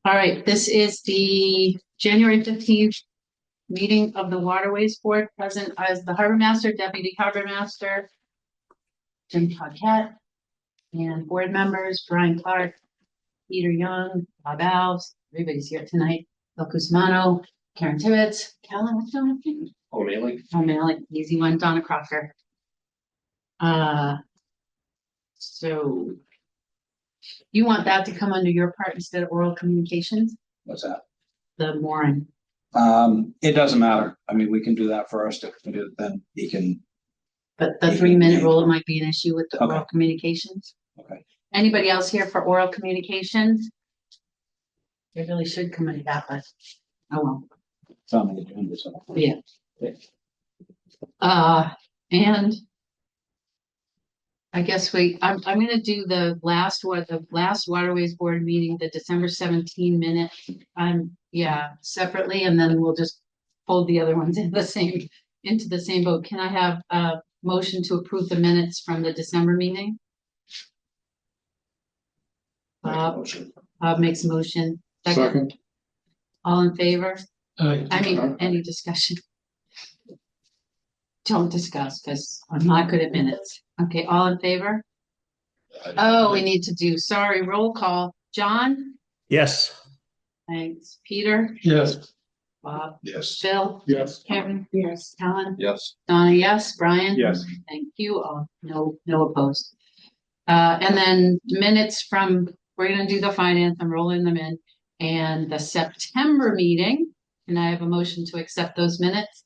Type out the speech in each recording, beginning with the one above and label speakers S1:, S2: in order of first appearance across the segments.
S1: All right, this is the January 15th meeting of the Waterways Board, present as the Harbor Master, Deputy Harbor Master, Jim Paquette, and board members, Brian Clark, Peter Young, Bob Alves, everybody's here tonight. Bill Cusmano, Karen Tibbetts, Kellen, what's your name? O'Malley, easy one, Donna Crocker. So you want that to come under your part instead of oral communications,
S2: What's that?
S1: the mooring?
S2: It doesn't matter. I mean, we can do that first. If we do it, then he can.
S1: But the 3-minute rule might be an issue with the
S2: Okay.
S1: oral communications.
S2: Okay.
S1: Anybody else here for oral communications? It really should come under that, but oh well.
S2: It's on the agenda, so.
S1: Yeah. And I guess I'm gonna do the last Waterways Board meeting, the December 17 minute. Separately, and then we'll just fold the other ones into the same boat. Can I have a motion to approve the minutes from the December meeting? Bob makes a motion.
S3: Second.
S1: All in favor?
S3: Aye.
S1: I mean, any discussion? Don't discuss, because I'm not good at minutes. Okay, all in favor? Oh, we need to do, sorry, roll call. John?
S3: Yes.
S1: Thanks. Peter?
S3: Yes.
S1: Bob?
S3: Yes.
S1: Bill?
S3: Yes.
S1: Karen? Yes. Helen?
S3: Yes.
S1: Donna, yes. Brian?
S3: Yes.
S1: Thank you. No opposed. And then minutes from, we're gonna do the finance, I'm rolling them in. And the September meeting, can I have a motion to accept those minutes?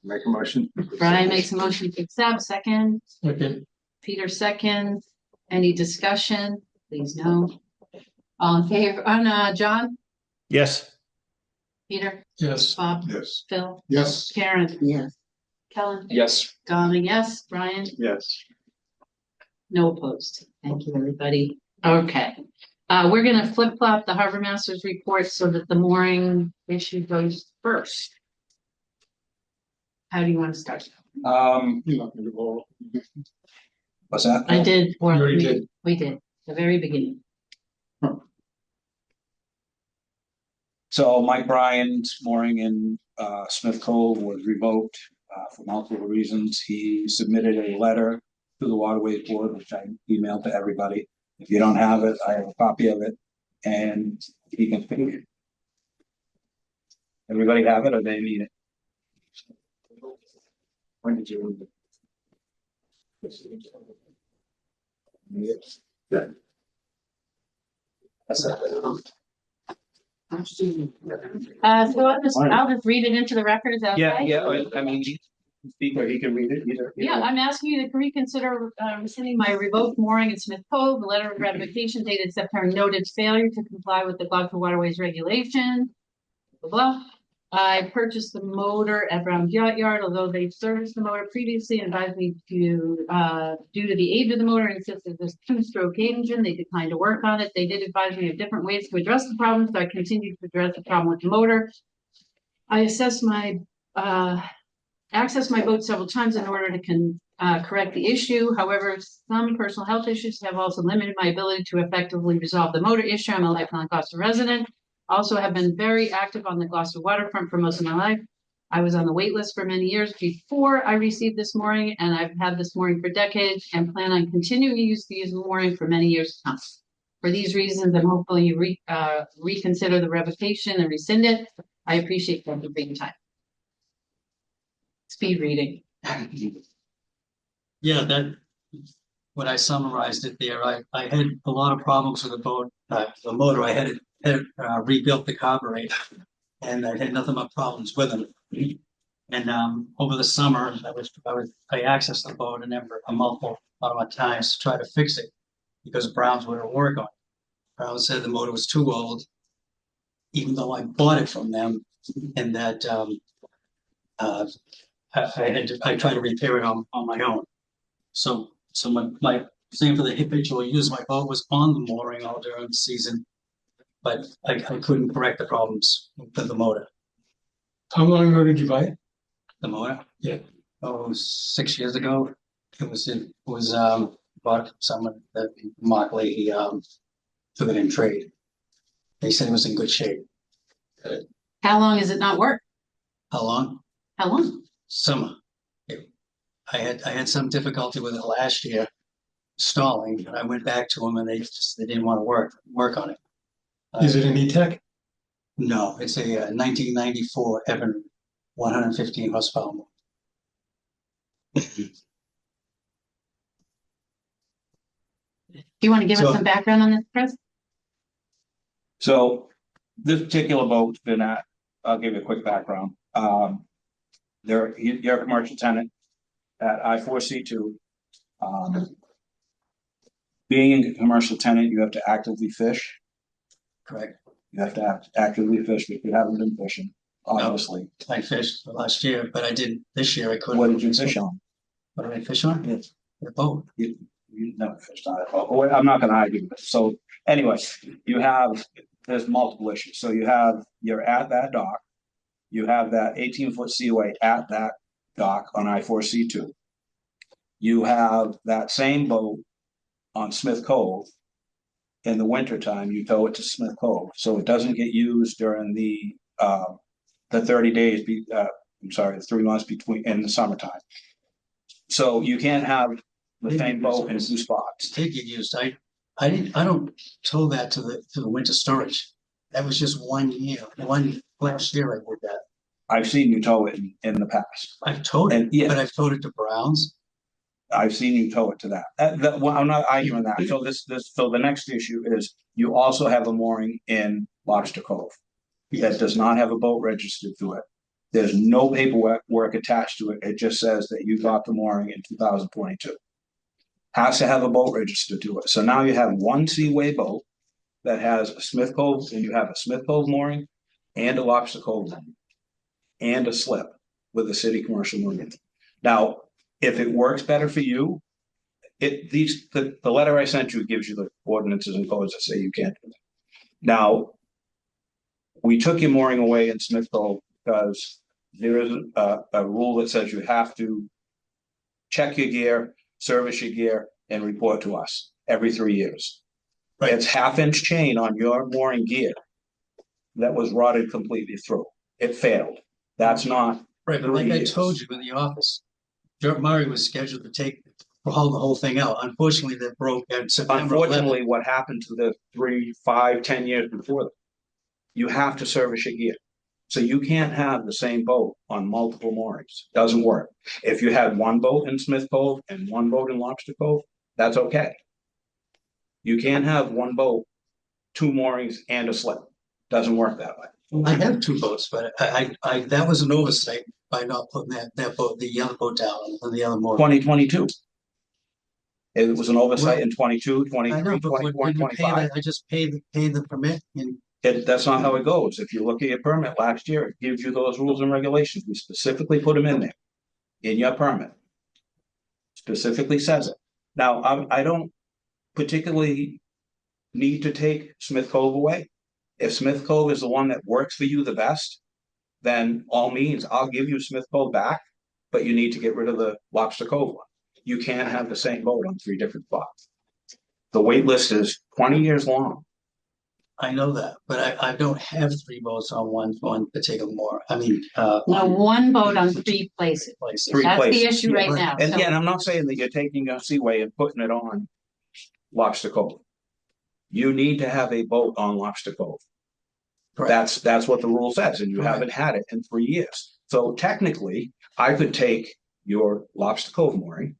S3: Make a motion.
S1: Brian makes a motion to accept, second.
S3: Okay.
S1: Peter seconds. Any discussion? Please no. All in favor? Oh no, John?
S3: Yes.
S1: Peter?
S3: Yes.
S1: Bob?
S3: Yes.
S1: Phil?
S3: Yes.
S1: Karen? Yes. Kellen?
S3: Yes.
S1: Donna, yes. Brian?
S3: Yes.
S1: No opposed. Thank you, everybody. Okay. We're gonna flip flop the harbor master's report so that the mooring issue goes first. How do you want to start?
S3: You're not gonna go.
S2: What's that?
S1: I did.
S3: You already did.
S1: We did. The very beginning.
S2: So Mike Bryan's mooring in Smith Cove was revoked for multiple reasons. He submitted a letter to the Waterways Board, which I emailed to everybody. If you don't have it, I have a copy of it, and he can finish it. Everybody have it, or they need it? When did you read it? Yes. Yeah. That's it.
S1: So I'll just read it into the record. Is that okay?
S2: Yeah. I mean, speaker, he can read it either.
S1: Yeah, I'm asking you to reconsider rescinding my revoked mooring in Smith Cove. The letter of ratification dated September noted failure to comply with the Gloucester Waterways regulation. Blah, blah. I purchased the motor at Brown's Yacht Yard, although they serviced the motor previously and advised me to, due to the age of the motor, insisted this 2-stroke engine. They declined to work on it. They did advise me of different ways to address the problem, so I continued to address the problem with the motor. I accessed my boat several times in order to correct the issue. However, some personal health issues have also limited my ability to effectively resolve the motor issue. I'm a lifelong Gloucester resident. Also have been very active on the Gloucester waterfront for most of my life. I was on the wait list for many years before I received this mooring, and I've had this mooring for decades and plan on continuing to use the mooring for many years to come. For these reasons, I'm hopefully you reconsider the revocation and rescind it. I appreciate that for being time. Speed reading.
S4: Yeah, that when I summarized it there, I had a lot of problems with the boat, the motor. I had rebuilt the carburetor, and I had nothing but problems with it. And over the summer, I accessed the boat and never a multiple amount of times to try to fix it because Browns were at work on it. Browns said the motor was too old, even though I bought it from them, and that I tried to repair it on my own. So my same for the habitual use, my boat was on the mooring all during the season, but I couldn't correct the problems with the motor.
S3: How long ago did you buy it?
S4: The motor?
S3: Yeah.
S4: Oh, 6 years ago. It was bought from someone that Mark Leahy took it in trade. They said it was in good shape.
S1: How long has it not worked?
S4: How long?
S1: How long?
S4: Summer. I had some difficulty with it last year, stalling, and I went back to them and they didn't want to work on it.
S3: Is it an E-Tech?
S4: No, it's a 1994 Evan 115 horsepower.
S1: Do you want to give us
S4: So-
S1: some background on this, Chris?
S2: So this particular boat's been at, I'll give you a quick background. You're a commercial tenant at I4C2. Being a commercial tenant, you have to actively fish.
S4: Correct.
S2: You have to actively fish, but you haven't been fishing, obviously.
S4: I fished last year, but I didn't this year. I couldn't.
S2: What did you fish on?
S4: What did I fish on?
S2: Yes.
S4: The boat.
S2: You never fished on it. Oh, I'm not gonna argue with it. So anyway, there's multiple issues. So you're at that dock. You have that 18-foot seaway at that dock on I4C2. You have that same boat on Smith Cove. In the wintertime, you tow it to Smith Cove, so it doesn't get used during the 30 days, the 3 months between in the summertime. So you can't have the same boat in 2 spots.
S4: Did get used. I don't tow that to the winter storage. That was just 1 year. Last year I did that.
S2: I've seen you tow it in the past.
S4: I've towed it,
S2: And yeah.
S4: but I've towed it to Browns.
S2: I've seen you tow it to that. Well, I'm not arguing that. So the next issue is you also have a mooring in Lobster Cove that does not have a boat registered to it. There's no paperwork attached to it. It just says that you got the mooring in 2022. Has to have a boat registered to it. So now you have one Seaway boat that has a Smith Cove, and you have a Smith Cove mooring and a Lobster Cove mooring and a slip with a city commercial mooring. Now, if it works better for you, the letter I sent you gives you the ordinances and codes that say you can't do that. Now, we took your mooring away in Smith Cove because there is a rule that says you have to check your gear, service your gear, and report to us every 3 years.
S4: Right.
S2: It's 1/2-inch chain on your mooring gear that was rotted completely through. It failed. That's not
S4: Right, but
S2: 3
S4: like I
S2: years.
S4: told you in the office, Dirk Murray was scheduled to haul the whole thing out. Unfortunately, that broke in September 11th.
S2: Unfortunately, what happened to the 3, 5, 10 years before that? You have to service your gear. So you can't have the same boat on multiple moorings. Doesn't work. If you had one boat in Smith Cove and one boat in Lobster Cove, that's okay. You can't have one boat, 2 moorings and a slip. Doesn't work that way.
S4: I have 2 boats, but I that was an oversight by not putting that boat, the other boat down on the other moor.
S2: 2022. It was an oversight in 22,
S4: I
S2: 23,
S4: know, but
S2: 24,
S4: when you pay
S2: 25.
S4: I just pay the permit and
S2: That's not how it goes. If you look at your permit last year, it gives you those rules and regulations. We specifically put them in there. In your permit. Specifically says it. Now, I don't particularly need to take Smith Cove away. If Smith Cove is the one that works for you the best, then all means, I'll give you Smith Cove back, but you need to get rid of the Lobster Cove one. You can't have the same boat on 3 different spots. The wait list is 20 years long.
S4: I know that, but I don't have 3 boats on one particular moor. I mean,
S1: No, one boat on 3 places.
S4: places.
S2: 3
S1: That's
S2: places.
S1: the issue right now.
S2: And
S1: So-
S2: yeah, and I'm not saying that you're taking a Seaway and putting it on Lobster Cove. You need to have a boat on Lobster Cove.
S4: Correct.
S2: That's what the rule says, and you
S4: Correct.
S2: haven't had it in 3 years. So technically, I could take your Lobster Cove mooring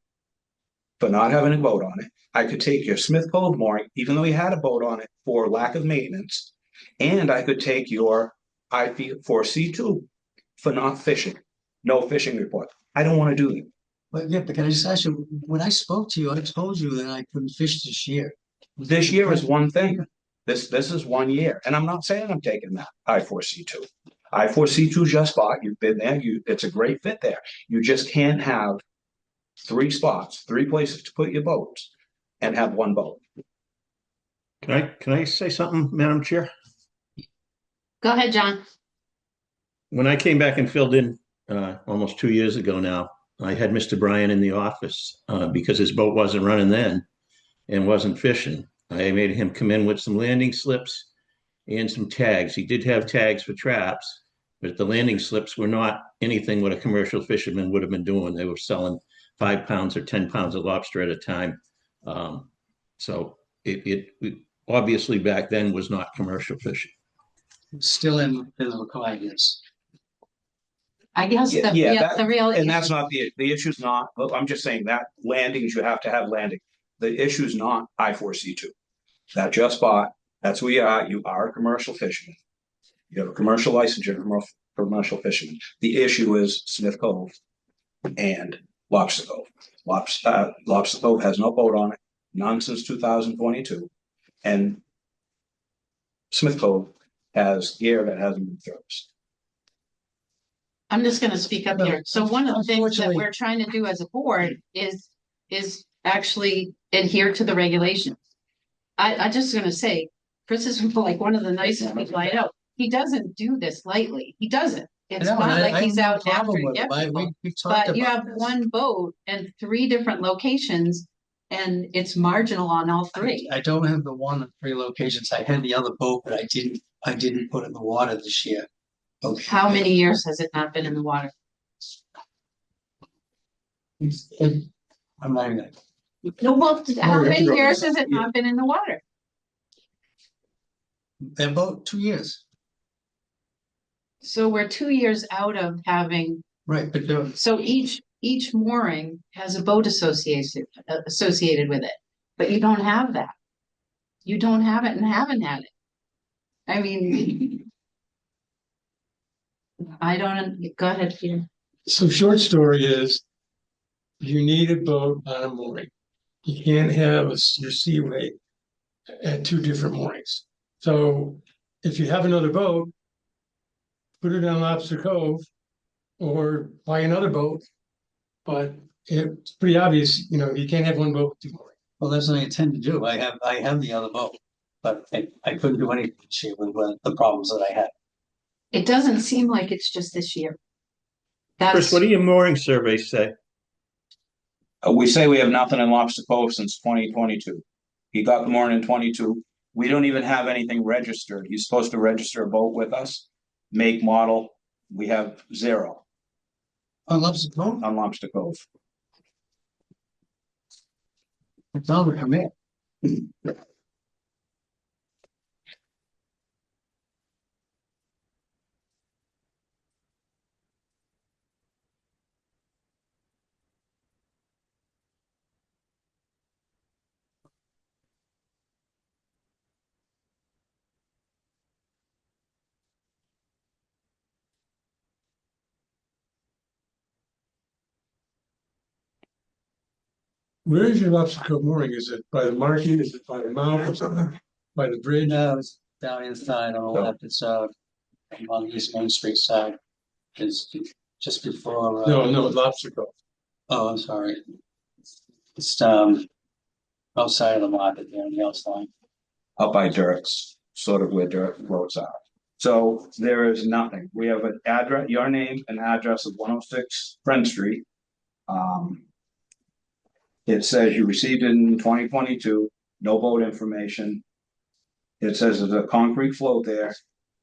S2: for not having a boat on it. I could take your Smith Cove mooring, even though you had a boat on it, for lack of maintenance. And I could take your I4C2 for not fishing. No fishing report. I don't want to do that.
S4: But yeah, but can I just ask you, when I spoke to you, I told you that I couldn't fish this year.
S2: This year is one thing. This is 1 year. And I'm not saying I'm taking that I4C2. I4C2 just bought. You've been there. It's a great fit there. You just can't have 3 spots, 3 places to put your boats and have one boat.
S3: Can I say something, Madam Chair?
S1: Go ahead, John.
S3: When I came back and filled in almost 2 years ago now, I had Mr. Bryan in the office because his boat wasn't running then and wasn't fishing. I made him come in with some landing slips and some tags. He did have tags for traps, but the landing slips were not anything what a commercial fisherman would have been doing. They were selling 5 pounds or 10 pounds of lobster at a time. So it obviously back then was not commercial fishing.
S4: Still in the requirements.
S1: I guess
S2: Yeah,
S1: the real
S2: and that's
S1: issue-
S2: not the issue's not, I'm just saying that landings, you have to have landing. The issue's not I-4C2. That just bought, that's who you are a commercial fisherman. You have a commercial license, you're a commercial fisherman. The issue is Smith Cove and Lobster Cove. Lobster Cove has no boat on it, none since 2022. And Smith Cove has gear that hasn't been serviced.
S1: I'm just gonna speak up
S4: No,
S1: here. So one of the things that
S4: unfortunately-
S1: we're trying to do as a board is actually adhere to the regulations. I just gonna say, Chris is like one of the nicest people I know. He doesn't do this lightly. He doesn't. It's
S4: No,
S1: not
S4: and
S1: like
S4: I
S1: he's
S4: have no
S1: out after
S4: problem
S1: to
S4: with
S1: get
S4: it.
S1: people.
S4: We've talked
S1: But you
S4: about
S1: have
S4: this.
S1: one boat and 3 different locations, and it's marginal on all 3.
S4: I don't have the one at 3 locations. I had the other boat, but I didn't put it in the water this year. Okay.
S1: How many years has it not been in the water?
S4: I'm not even gonna.
S1: No, well, how
S4: Mario,
S1: many
S4: you're-
S1: years has it not been in the water?
S4: About 2 years,
S1: So we're 2 years out of having,
S4: right? But
S1: so each mooring has a boat associated with it, but you don't have that. You don't have it and haven't had it. I mean, I don't, go ahead, Peter.
S5: So short story is, you need a boat on a mooring. You can't have your seaway at 2 different moorings. So if you have another boat, put it on Lobster Cove or buy another boat. But it's pretty obvious, you can't have one boat with 2 moorings.
S4: well, that's what I intend to do. I have the other boat, but I couldn't do anything this year with the problems that I had.
S1: It doesn't seem like it's just this year.
S3: Chris,
S1: That's,
S3: what do your mooring surveys say?
S2: We say we have nothing in Lobster Cove since 2022. He got the mooring in 22. We don't even have anything registered. He's supposed to register a boat with us, make, model. We have 0
S4: On Lobster Cove,
S2: on Lobster Cove.
S4: it's all the permit.
S5: Where is your Lobster Cove mooring? Is it by the market? Is it by the mouth or something? By the bridge?
S4: No, it's down inside on the left. It's on the East Main Street side. It's just before.
S5: No, Lobster Cove.
S4: Oh, I'm sorry. It's outside of the market there on the outside.
S2: Up by Dirk's, sort of where Dirk roads are. So there is nothing. We have an address, your name and address of 106 Friend Street. It says you received it in 2022, no boat information. It says there's a concrete float there.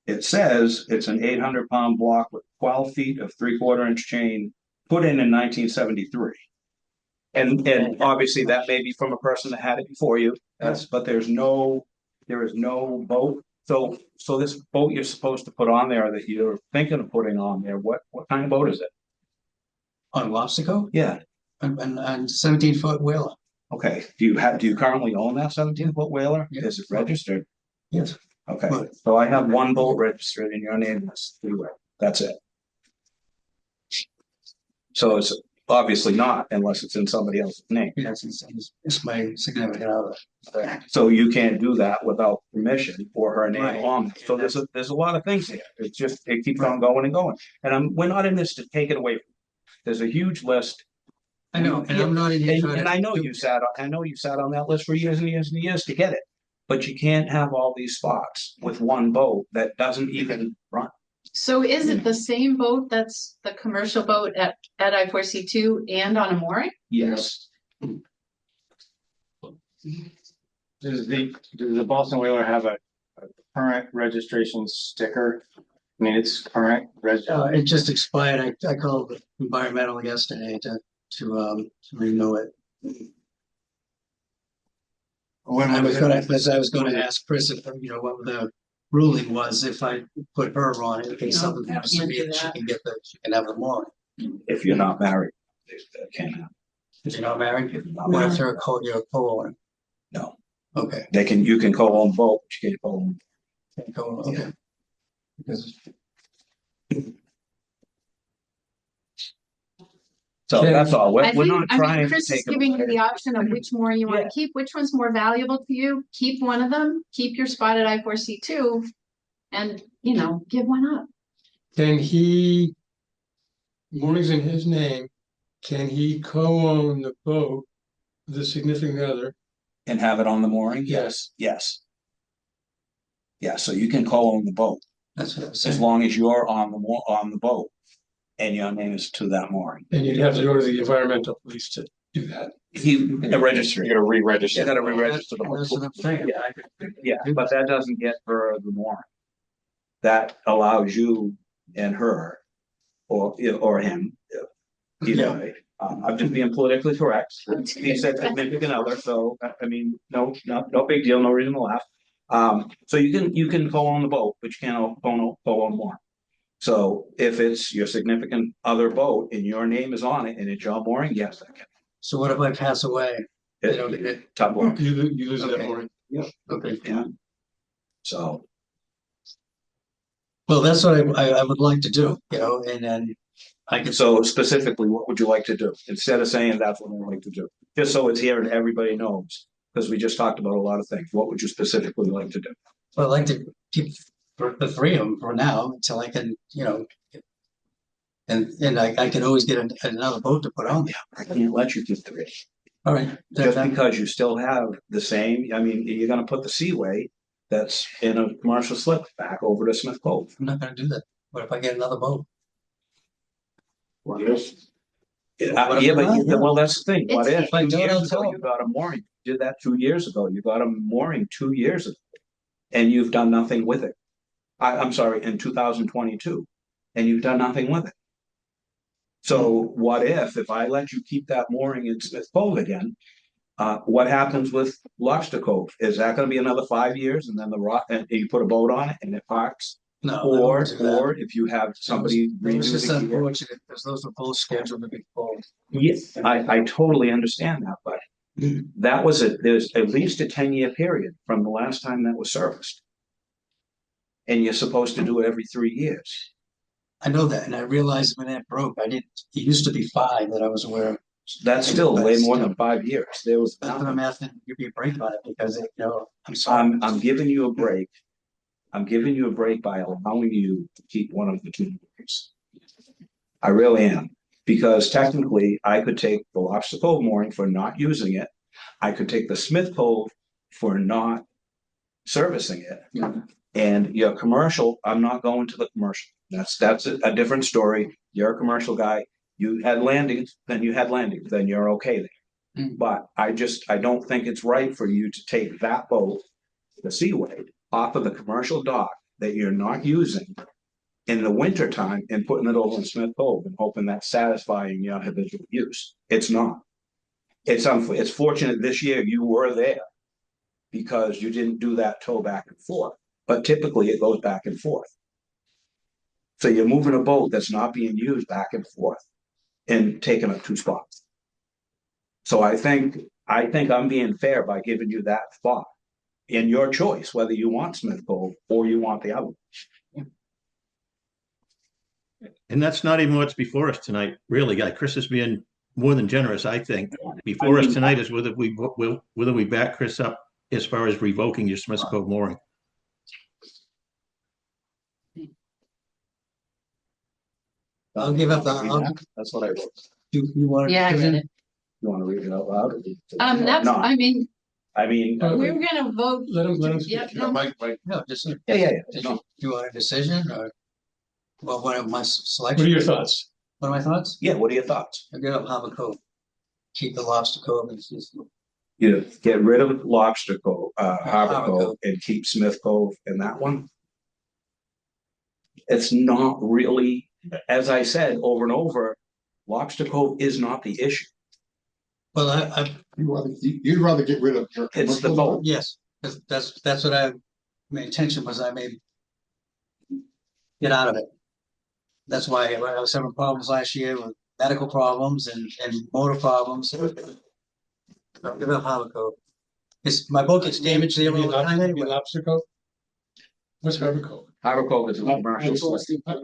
S2: It says it's an 800-pound block with 12 feet of 3/4 inch chain put in 1973. And obviously that may be from a person that had it before you. But there is no boat. So this boat you're supposed to put on there that you're thinking of putting on there, what kind of boat is it?
S4: On Lobster Cove?
S2: Yeah.
S4: And 17-foot whaler.
S2: Okay. Do you currently own that 17-foot whaler?
S4: Yeah.
S2: Is it registered?
S4: Yes.
S2: Okay.
S4: But-
S2: So I have one boat registered in your name. That's it. So it's obviously not unless it's in somebody else's name.
S4: Yes, it's my significant other.
S2: So you can't do that without permission or her name
S4: Right.
S2: on it. So there's a lot of things here. It's just, it keeps on going and going. And we're not in this to take it away. There's a huge list.
S4: I know, and I'm not in here trying
S2: And
S4: to.
S2: I know you sat on that list for years and years and years to get it. But you can't have all these spots with one boat that doesn't even run.
S1: so is it the same boat that's the commercial boat at I-4C2 and on a mooring?
S2: Yes.
S6: Does the Boston Whaler have a current registration sticker? I mean, it's current
S4: It just expired. I called environmental yesterday to renew it.
S6: When
S4: I was
S6: it-
S4: gonna, because I was gonna ask Chris if, what the ruling was if I put her on it, in case something happens to
S1: can't
S4: me,
S1: do
S4: that she
S1: that.
S4: can she can have the more.
S2: If you're not married, that can't happen.
S4: If you're not married,
S2: not
S4: what
S1: married.
S4: if you're a co-owner?
S2: No,
S4: Okay.
S2: you can co-own both, but you can't co-own.
S4: Okay. Because
S2: So that's all.
S1: I
S2: We're
S1: think,
S2: not trying to
S1: Chris is
S2: take it
S1: giving you
S2: away.
S1: the option of which more you want
S2: Yeah.
S1: to keep, which one's more valuable to you, keep one of them, keep your spot at I4C2. And, give one up.
S5: Can he, moorings in his name, can he co-own the boat, with the significant other?
S2: And have it on the mooring? Yes, yes. Yeah, so you can co-own the boat
S4: that's what I was
S2: as
S4: saying.
S2: long as you're on the boat and your name is to that mooring.
S5: And you'd have to go to the environmental police to do that.
S2: Register.
S6: You gotta re-register.
S2: You gotta re-register the
S4: That's what I'm saying.
S2: Yeah, but that doesn't get her the mooring. That allows you and her, or him, either way. I'm just being politically correct. He said significant other, so I mean, no big deal, no reason to laugh. So you can co-own the boat, but you can't co-own more. So if it's your significant other boat and your name is on it and it's your mooring, yes, that can.
S4: So what if I pass away? They don't get it.
S2: Tough work.
S5: You lose that
S4: Okay.
S5: mooring.
S4: Okay.
S2: Yeah. So
S4: Well, that's what I would like to do, and then I can.
S2: So specifically, what would you like to do? Instead of saying that's what I'd like to do, just so it's here and everybody knows, because we just talked about a lot of things. What would you specifically like to do?
S4: Well, I'd like to keep the three of them for now until I can, and I can always get another boat to put on there.
S2: I can't let you do three.
S4: All right.
S2: Just because you still have the same, I mean, you're gonna put the Seaway that's in a commercial slip back over to Smith Cove.
S4: I'm not gonna do that. What if I get another boat?
S2: Well, that's the thing. What
S1: It's-
S2: if
S4: If I do it, I'll
S2: 2 years
S4: tell
S2: ago
S4: them.
S2: you got a mooring? You did that 2 years ago. You got a mooring 2 years ago. And you've done nothing with it. I'm sorry, in 2022, and you've done nothing with it. So what if I let you keep that mooring in Smith Cove again? What happens with Gloucester Cove? Is that gonna be another 5 years and then the rock, and you put a boat on it and it parks?
S4: No, I
S2: Or
S4: don't do that.
S2: if you have somebody
S4: It was
S2: renew
S4: just
S2: the gear.
S4: unfortunate because those were both scheduled to be full.
S2: Yes, I totally understand that, but there's at least a 10-year period from the last time that was serviced. And you're supposed to do it every 3 years.
S4: I know that, and I realized when that broke, it used to be 5 that I was aware of.
S2: That's still way more than 5 years. There was.
S4: That's what I'm asking, give me a break on it because, I'm sorry.
S2: I'm giving you a break. I'm giving you a break by allowing you to keep one of the 2 moorings. I really am, because technically I could take the Lobster Cove mooring for not using it. I could take the Smith Cove for not servicing it.
S4: Yeah.
S2: And your commercial, I'm not going to the commercial. That's a different story. You're a commercial guy. You had landings, then you're okay there. But I don't think it's right for you to take that boat, the Seaway, off of the commercial dock that you're not using in the winter time and putting it over in Smith Cove and hoping that's satisfying your habitual use. It's not. It's fortunate this year you were there because you didn't do that tow back and forth, but typically it goes back and forth. So you're moving a boat that's not being used back and forth and taking up 2 spots. So I think I'm being fair by giving you that spot in your choice, whether you want Smith Cove or you want the other.
S3: And that's not even what's before us tonight, really, guy. Chris is being more than generous, I think. Before us tonight is whether we back Chris up as far as revoking your Smith Cove mooring.
S4: I'll give up
S2: That's what I wrote.
S4: you want to.
S1: Yeah, I read it.
S2: You want to read it out loud?
S1: That's,
S2: No.
S1: I mean,
S2: Okay.
S1: we're gonna vote.
S5: Let him speak.
S1: Yeah, no,
S4: No, just.
S2: Yeah.
S4: Did
S2: No.
S4: you want a decision or? Well, what are my
S5: What
S4: selection?
S5: are your thoughts?
S4: What are my thoughts?
S2: Yeah, what are your thoughts?
S4: I get up Harbor Cove. Keep the Lobster Cove.
S2: You get rid of Lobster Cove, Harbor
S4: Harbor
S2: Cove,
S4: Cove.
S2: and keep Smith Cove in that one. It's not really, as I said over and over, Lobster Cove is not the issue.
S4: Well,
S7: You'd rather get rid of your
S2: It's the
S7: commercial
S2: boat.
S7: zone?
S4: yes, that's what my intention was. I may get out of it. That's why I was having problems last year with medical problems and motor problems. I'll give up Harbor Cove. My boat gets damaged there all the time
S5: You mean
S4: anyway.
S5: Lobster Cove? What's Harbor Cove?
S2: Harbor Cove is a commercial.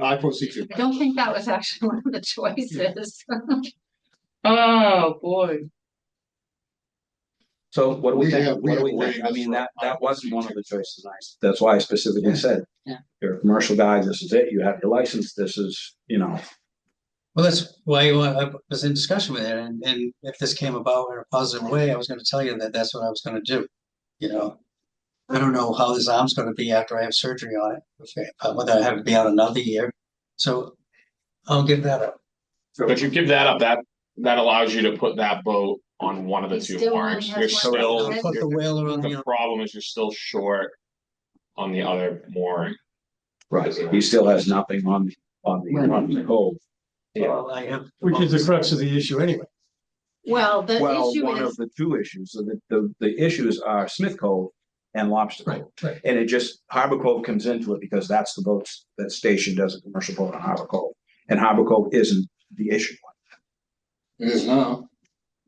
S7: I foresee you.
S1: I don't think that was actually one of the choices. Oh, boy.
S2: So what do we
S7: We
S2: think?
S7: have- we
S2: What do
S7: have
S2: we think? I
S7: waivers
S2: mean,
S7: for
S2: that wasn't one of the choices. That's why I specifically said.
S1: Yeah.
S2: You're a commercial guy, this is it, you have your license, this is,
S4: Well, that's why I was in discussion with it, and if this came about in a positive way, I was gonna tell you that that's what I was gonna do. You know, I don't know how this arm's gonna be after I have surgery on it, whether I have to be out another year, so I'll give that up.
S6: But you give that up, that allows you to put that boat on one of the
S1: It
S6: two
S1: still only
S6: moorings.
S1: has
S6: You're
S1: one
S6: still,
S1: moor.
S4: Put the whaler on the
S6: the
S4: other.
S6: problem is you're still short on the other mooring.
S2: right, he still has nothing on the cove.
S4: Well, I have.
S5: Which is the crux of the issue anyway.
S1: Well, the
S2: Well,
S1: issue
S2: one of
S1: is,
S2: the two issues, so the issues are Smith Cove and Lobster Cove.
S5: Right.
S2: And it just, Harbor Cove comes into it because that's the boats that stationed as a commercial boat on Harbor Cove. And Harbor Cove isn't the issue.
S7: It is now.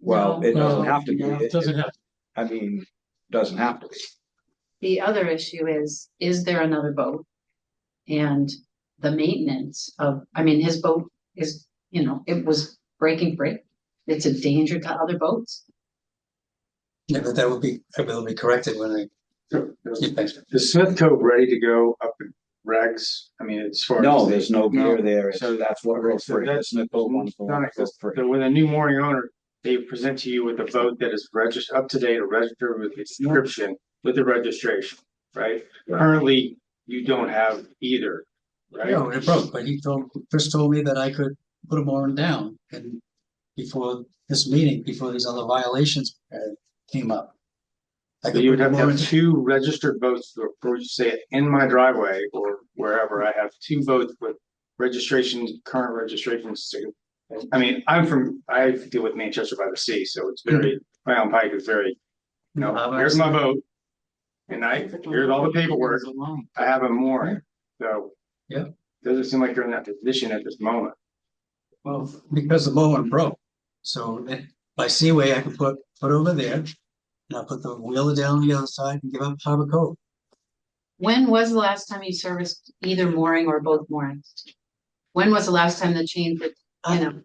S2: Well, it doesn't
S5: No,
S2: have to be.
S5: It doesn't have,
S2: I mean, doesn't have to be.
S1: the other issue is there another boat? And the maintenance of, I mean, his boat is, it was breaking free. It's a danger to other boats.
S4: Yeah, but that would be corrected when I.
S8: Is Smith Cove ready to go up in regs? I mean, as far as.
S2: No, there's no gear
S8: No.
S2: there.
S8: So
S2: That's what goes
S8: So
S2: free. The
S8: that's
S2: Smith Cove one's the one that goes free.
S8: So with a new mooring owner, they present to you with a boat that is registered, up to date, or registered with the description, with the registration, right? Currently, you don't have either, right?
S4: No, it broke, but Chris told me that I could put a mooring down and before this meeting, before these other violations came up. I
S8: So
S4: could
S8: you would
S4: put
S8: have
S4: the
S8: to have
S4: mooring-
S8: two registered boats, or you say in my driveway or wherever, I have two boats with registrations, current registrations. I mean, I deal with Manchester by the Sea, so it's very, Crown Pike is very, here's my boat. And here's all the paperwork, I have a mooring, so.
S4: Yeah.
S8: Doesn't seem like you're in that position at this moment.
S4: Well, because the mooring broke, so by Seaway, I could put over there. And I'll put the wheeler down on the other side and give up Harbor Cove.
S1: When was the last time you serviced either mooring or both moorings? When was the last time the chain,
S7: They
S4: I
S7: haven't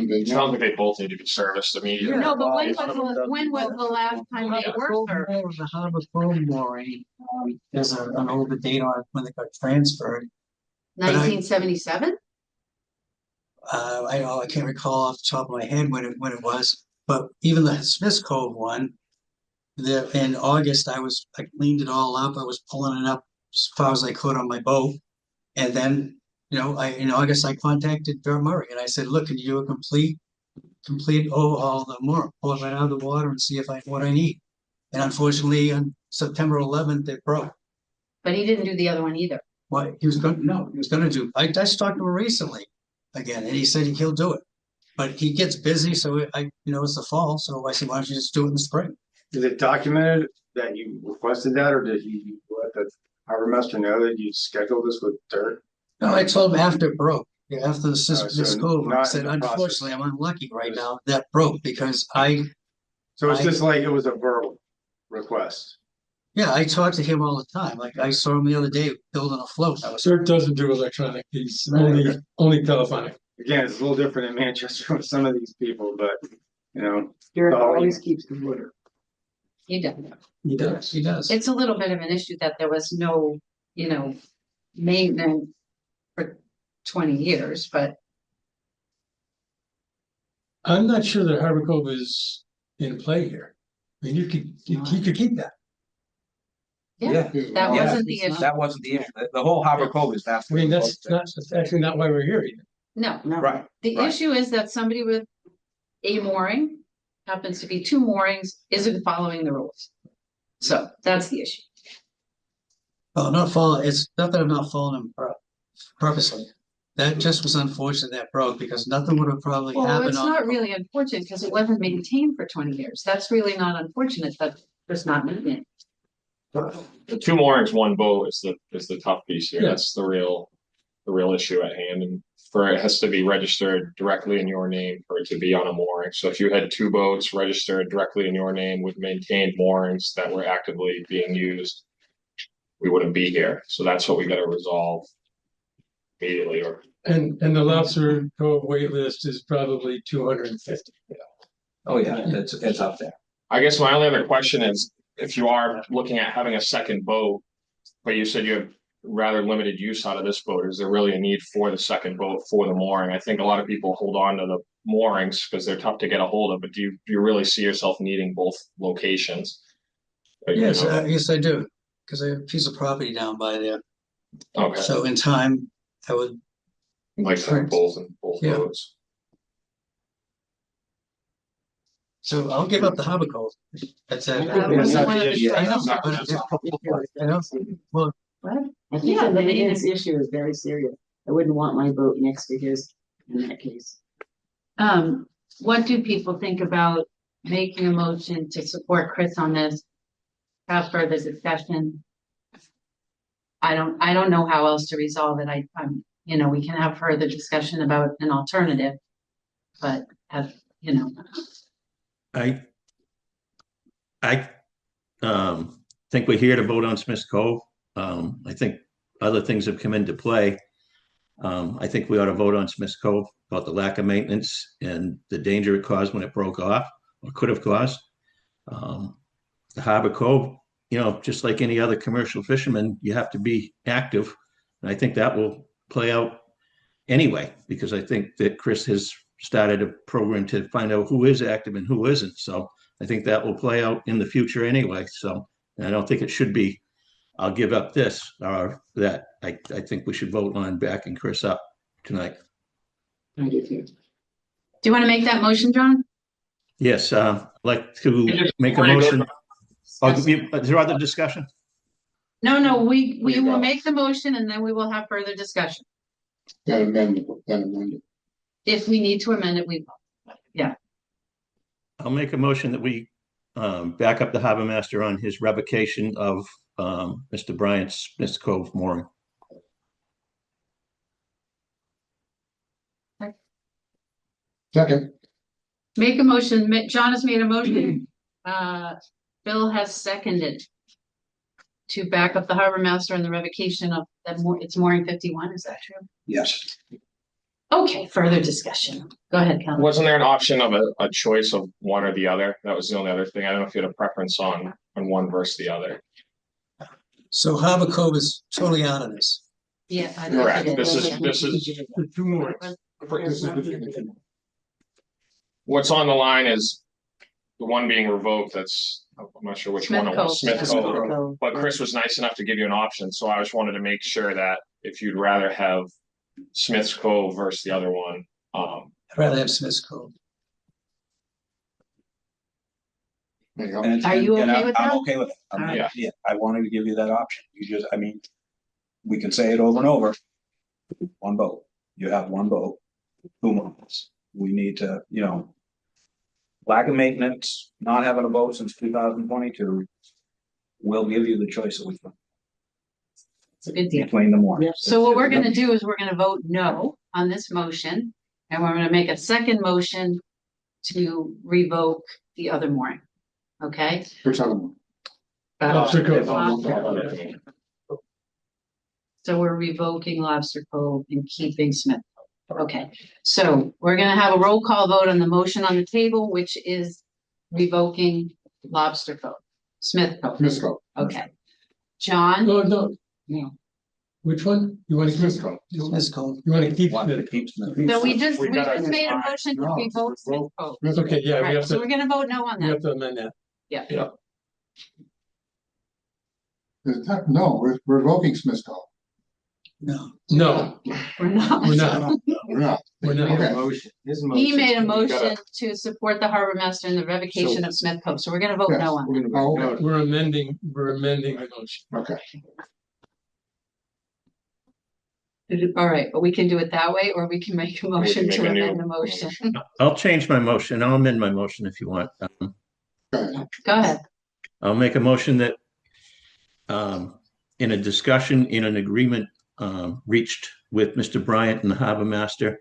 S7: been.
S6: It sounds like they both need to be serviced immediately.
S1: no, but
S2: Yeah.
S1: when was the last time they were serviced?
S4: The Harbor Cove mooring, there's an older date on it when they got transferred. but I-
S1: 1977?
S4: I can't recall off the top of my head when it was, but even the Smith's Cove one. There in August, I cleaned it all up. I was pulling it up as far as I could on my boat. And then, in August, I contacted Derek Murray and I said, look, can you do a complete overhaul of the mooring, pull it right out of the water and see what I need. And unfortunately, on September 11th, it broke.
S1: But he didn't do the other one either.
S4: What he was gonna do. I just talked to him recently again, and he said he'll do it. But he gets busy, so it's the fall, so I said, why don't you just do it in the spring?
S8: Is it documented that you requested that, or did you let the harbor master know that you scheduled this with Dirk?
S4: No, I told him after it broke, after the
S8: so
S4: Smith's Cove, I
S8: not
S4: said,
S8: in the process.
S4: unfortunately, I'm unlucky right now, that broke because I
S8: So it's just like it was a verbal request.
S4: talk to him all the time. Like I saw him the other day building a float. I was
S5: Sir doesn't do electronic, he's only telephonic.
S8: Again, it's a little different in Manchester with some of these people, but
S9: Derek
S8: Oh,
S9: always keeps the water.
S1: He does.
S4: He does.
S1: It's a little bit of an issue that there was no, maintenance for 20 years, but
S5: I'm not sure that Harbor Cove is in play here. I mean, he could keep that.
S1: yeah, that
S2: Yeah.
S1: wasn't the issue.
S2: That wasn't the issue. The whole Harbor Cove is that.
S5: I mean, that's actually not why we're here either.
S1: No,
S9: No.
S2: Right.
S1: the
S2: Right.
S1: issue is that somebody with a mooring happens to be two moorings, isn't following the rules. So that's the issue.
S4: Oh, not following, it's not that I'm not following them purposely. That just was unfortunate that broke because nothing would have probably
S1: Well,
S4: happened
S1: it's
S4: on.
S1: not really unfortunate because it wasn't maintained for 20 years. That's really not unfortunate, but it's not maintained.
S6: The two moorings, one boat is the tough piece here.
S5: Yeah.
S6: That's the real issue at hand. And for it has to be registered directly in your name for it to be on a mooring. So if you had two boats registered directly in your name with maintained moorings that were actively being used, we wouldn't be here. So that's what we got to resolve immediately. Or
S5: And the Lobster Cove wait list is probably 250.
S2: Oh, yeah, it's up there.
S6: I guess my only other question is, if you are looking at having a second boat, but you said you have rather limited use out of this boat, is there really a need for the second boat for the mooring? I think a lot of people hold on to the moorings because they're tough to get a hold of, but do you really see yourself needing both locations?
S4: Yes, yes, I do, because I have a piece of property down by there.
S6: Okay,
S4: So in time, I would,
S6: like to have both and both
S4: Yeah.
S6: boats.
S4: so I'll give up the Harbor Cove. That's it.
S1: That was one of the-
S2: Yeah.
S4: I know, but I know, well,
S10: I think
S1: Yeah,
S10: the
S1: the
S10: maintenance issue is very serious. I wouldn't want my boat next to his in that case.
S1: What do people think about making a motion to support Chris on this? Have further discussion? I don't know how else to resolve it. We can have further discussion about an alternative. But
S3: I think we're here to vote on Smith's Cove. I think other things have come into play. I think we ought to vote on Smith's Cove about the lack of maintenance and the danger it caused when it broke off or could have caused. The Harbor Cove, just like any other commercial fisherman, you have to be active. And I think that will play out anyway, because I think that Chris has started a program to find out who is active and who isn't. So I think that will play out in the future anyway. So I don't think it should be, I'll give up this or that. I think we should vote on backing Chris up tonight.
S10: I do too.
S1: do you want to make that motion, John?
S3: Yes, I'd like to make a motion. Is there other discussion?
S1: No, we will make the motion and then we will have further discussion.
S7: That amendment, that amendment.
S1: If we need to amend it, we will. Yeah.
S3: I'll make a motion that we back up the harbor master on his revocation of Mr. Bryant Smith's Cove mooring.
S7: Second,
S1: Make a motion. John has made a motion. Bill has seconded to back up the harbor master and the revocation of that it's mooring 51. Is that true?
S2: Yes.
S1: Okay, further discussion. Go ahead, Kelly.
S6: Wasn't there an option of a choice of one or the other? That was the only other thing. I don't know if you had a preference on one versus the other.
S4: so Harbor Cove is totally out of this.
S1: Yeah. I think
S6: Correct.
S1: it
S6: This is
S5: The two more.
S7: this is the,
S6: what's on the line is the one being revoked. That's, I'm not sure which
S1: Smith
S6: one it was.
S1: Cove.
S6: Smith Cove. But Chris was nice enough to give you an option, so I just wanted to make sure that if you'd rather have Smith's Cove versus the other one,
S4: I'd rather have Smith's Cove.
S7: there you go.
S1: Are you
S2: And
S1: okay with
S2: I'm
S1: that?
S2: okay with it.
S1: Alright.
S2: Yeah, I wanted to give you that option. We can say it over and over. One boat. You have one boat. 2 months. We need to, lack of maintenance, not having a boat since 2022. We'll give you the choice of which one
S1: It's a good deal.
S2: between the more.
S10: Yep.
S1: So what we're gonna do is we're gonna vote no on this motion, and we're gonna make a second motion to revoke the other mooring. Okay?
S7: Which other one?
S5: Lobster Cove.
S1: Lobster Cove. So we're revoking Lobster Cove and keeping Smith. Okay, so we're gonna have a roll call vote on the motion on the table, which is revoking Lobster Cove, Smith Cove.
S7: Smith Cove.
S1: Okay. John,
S5: No, no.
S10: No.
S5: Which one? You want to
S7: Smith
S5: keep?
S7: Cove.
S4: Smith's Cove.
S5: You want to keep
S2: Want to
S5: Smith?
S2: keep Smith.
S1: so we just
S6: We gotta
S1: made a
S6: decide.
S1: motion to
S7: No,
S1: revoke Smith Cove.
S7: Smith Cove.
S5: Okay, yeah, we
S1: Right,
S5: have
S1: so we're
S5: to,
S1: gonna vote no on
S5: we
S1: that.
S5: have to amend that.
S1: Yeah.
S7: No, we're revoking Smith Cove.
S4: No.
S5: No,
S1: We're not.
S5: we're not.
S7: We're not.
S5: We're not.
S7: Okay.
S1: He made a motion to support the harbor master in the revocation of Smith Cove, so we're gonna vote
S7: Yes.
S1: no on that.
S7: Oh, okay.
S5: We're amending the motion.
S7: Okay.
S1: All right, but we can do it that way, or we can make a motion
S6: make
S1: to
S6: a new
S1: amend the motion.
S3: I'll change my motion. I'll amend my motion if you want.
S1: Go ahead.
S3: I'll make a motion that in a discussion, in an agreement reached with Mr. Bryant and the harbor master,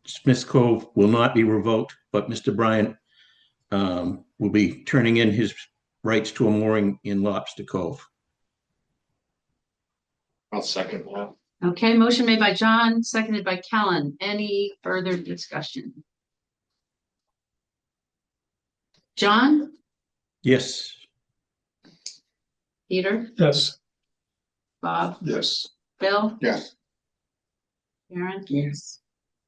S3: Smith Cove will not be revoked, but Mr. Bryant will be turning in his rights to a mooring in Lobster Cove.
S6: I'll second that.
S1: Okay, motion made by John, seconded by Kellen. Any further discussion? John,
S3: Yes.
S1: Peter,
S5: Yes,
S1: Bob,
S7: Yes.
S1: Bill,
S7: Yes.
S1: Karen,
S10: Yes.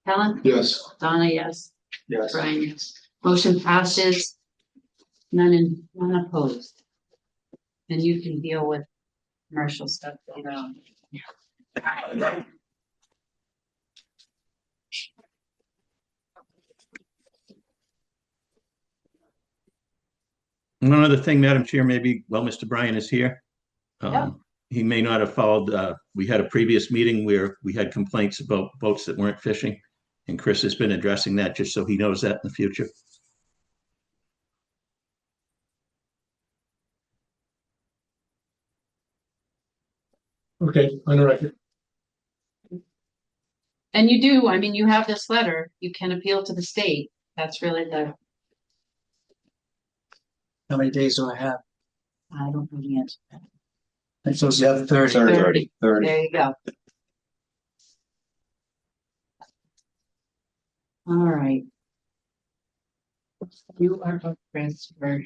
S1: Helen,
S7: Yes.
S1: Donna, yes.
S8: Yes.
S1: Brian, yes. Motion passes. None opposed. And you can deal with commercial stuff later on.
S3: One other thing, Madam Chair, maybe while Mr. Bryan is here.
S1: Yeah.
S3: He may not have followed, we had a previous meeting where we had complaints about boats that weren't fishing. And Chris has been addressing that just so he knows that in the future.
S5: okay, on the record.
S1: And you do, I mean, you have this letter, you can appeal to the state. That's really
S4: How many days do I have?
S1: I don't know the answer.
S4: I'm supposed to have 30.
S1: 30.
S2: 30.
S1: There you go. All right. You are a transfer.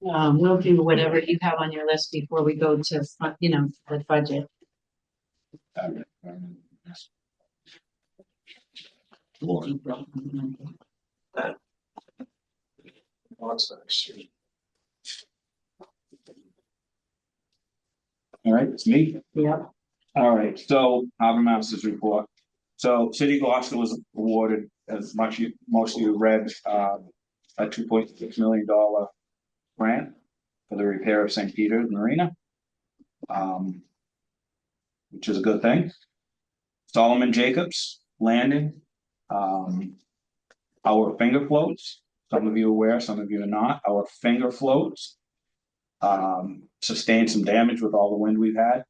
S1: We'll do whatever you have on your list before we go to, the budget.
S2: All right, it's me.
S1: Yep.
S2: All right, so Harbor Master's report. So City of Gloucester was awarded, as most of you read, a $2.6 million grant for the repair of St. Peter's Marina, which is a good thing. Solomon Jacobs Landing, our finger floats. Some of you are aware, some of you are not. Our finger floats sustained some damage with all the wind we've had.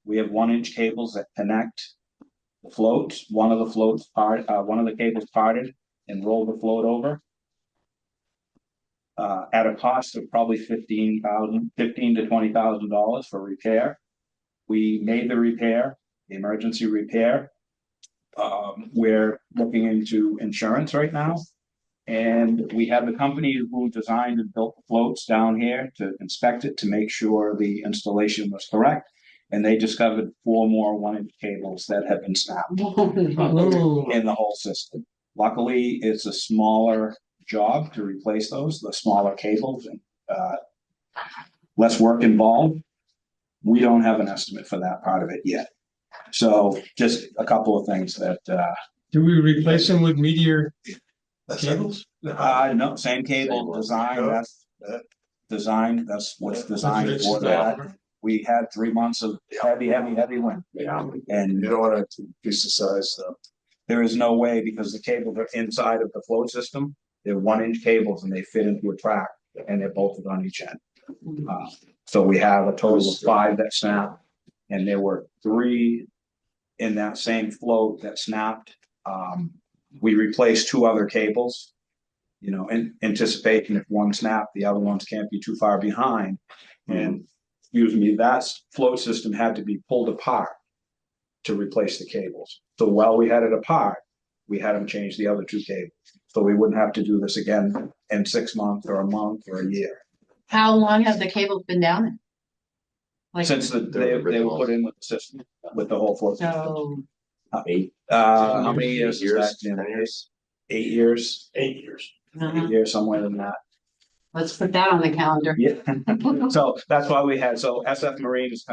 S2: We have 1-inch cables that connect the floats. One of the cables parted and rolled the float over. At a cost of probably $15,000 to $20,000 for repair. We made the repair, the emergency repair. We're looking into insurance right now. And we have the company who designed and built the floats down here to inspect it to make sure the installation was correct. And they discovered 4 more 1-inch cables that have been snapped in the whole system. Luckily, it's a smaller job to replace those, the smaller cables, and less work involved. We don't have an estimate for that part of it yet. So just a couple of things that
S5: Do we replace them with Meteor cables?
S2: no, same cable design, that's what's designed for that. We had 3 months of heavy wind.
S7: Yeah.
S2: And
S7: You don't want it to piece the size, so.
S2: there is no way, because the cables are inside of the float system. They're 1-inch cables and they fit into a track and they're bolted on each end. So we have a total of 5 that snapped, and there were 3 in that same float that snapped. We replaced 2 other cables, in anticipation if one snapped, the other ones can't be too far behind. And that float system had to be pulled apart to replace the cables. So while we had it apart, we had them change the other 2 cables. So we wouldn't have to do this again in 6 months or a month or a year.
S1: How long have the cables been down there? Like,
S2: Since they were put in with the system, with the whole float system.
S1: so,
S2: How many years?
S7: 10
S2: is that, Jim? 8 years.
S5: 8 years.
S1: Uh-huh.
S2: Here somewhere in that.
S1: Let's put that on the calendar.
S2: Yeah, so that's why we had, so SF Marine has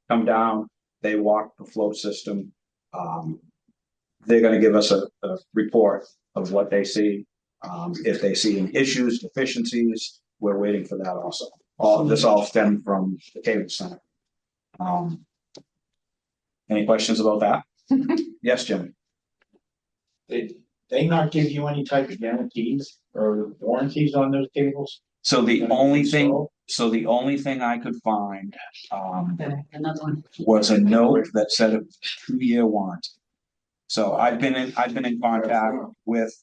S2: come down, they walked the float system. They're gonna give us a report of what they see. If they see any issues, deficiencies, we're waiting for that also. This all stemmed from the cable center. Any questions about that? Yes, Jim?
S9: Did they not give you any type of guarantees or warranties on those cables?
S2: So the only thing I could find,
S1: Okay, another one.
S2: was a note that said a 2-year warranty. So I've been in contact with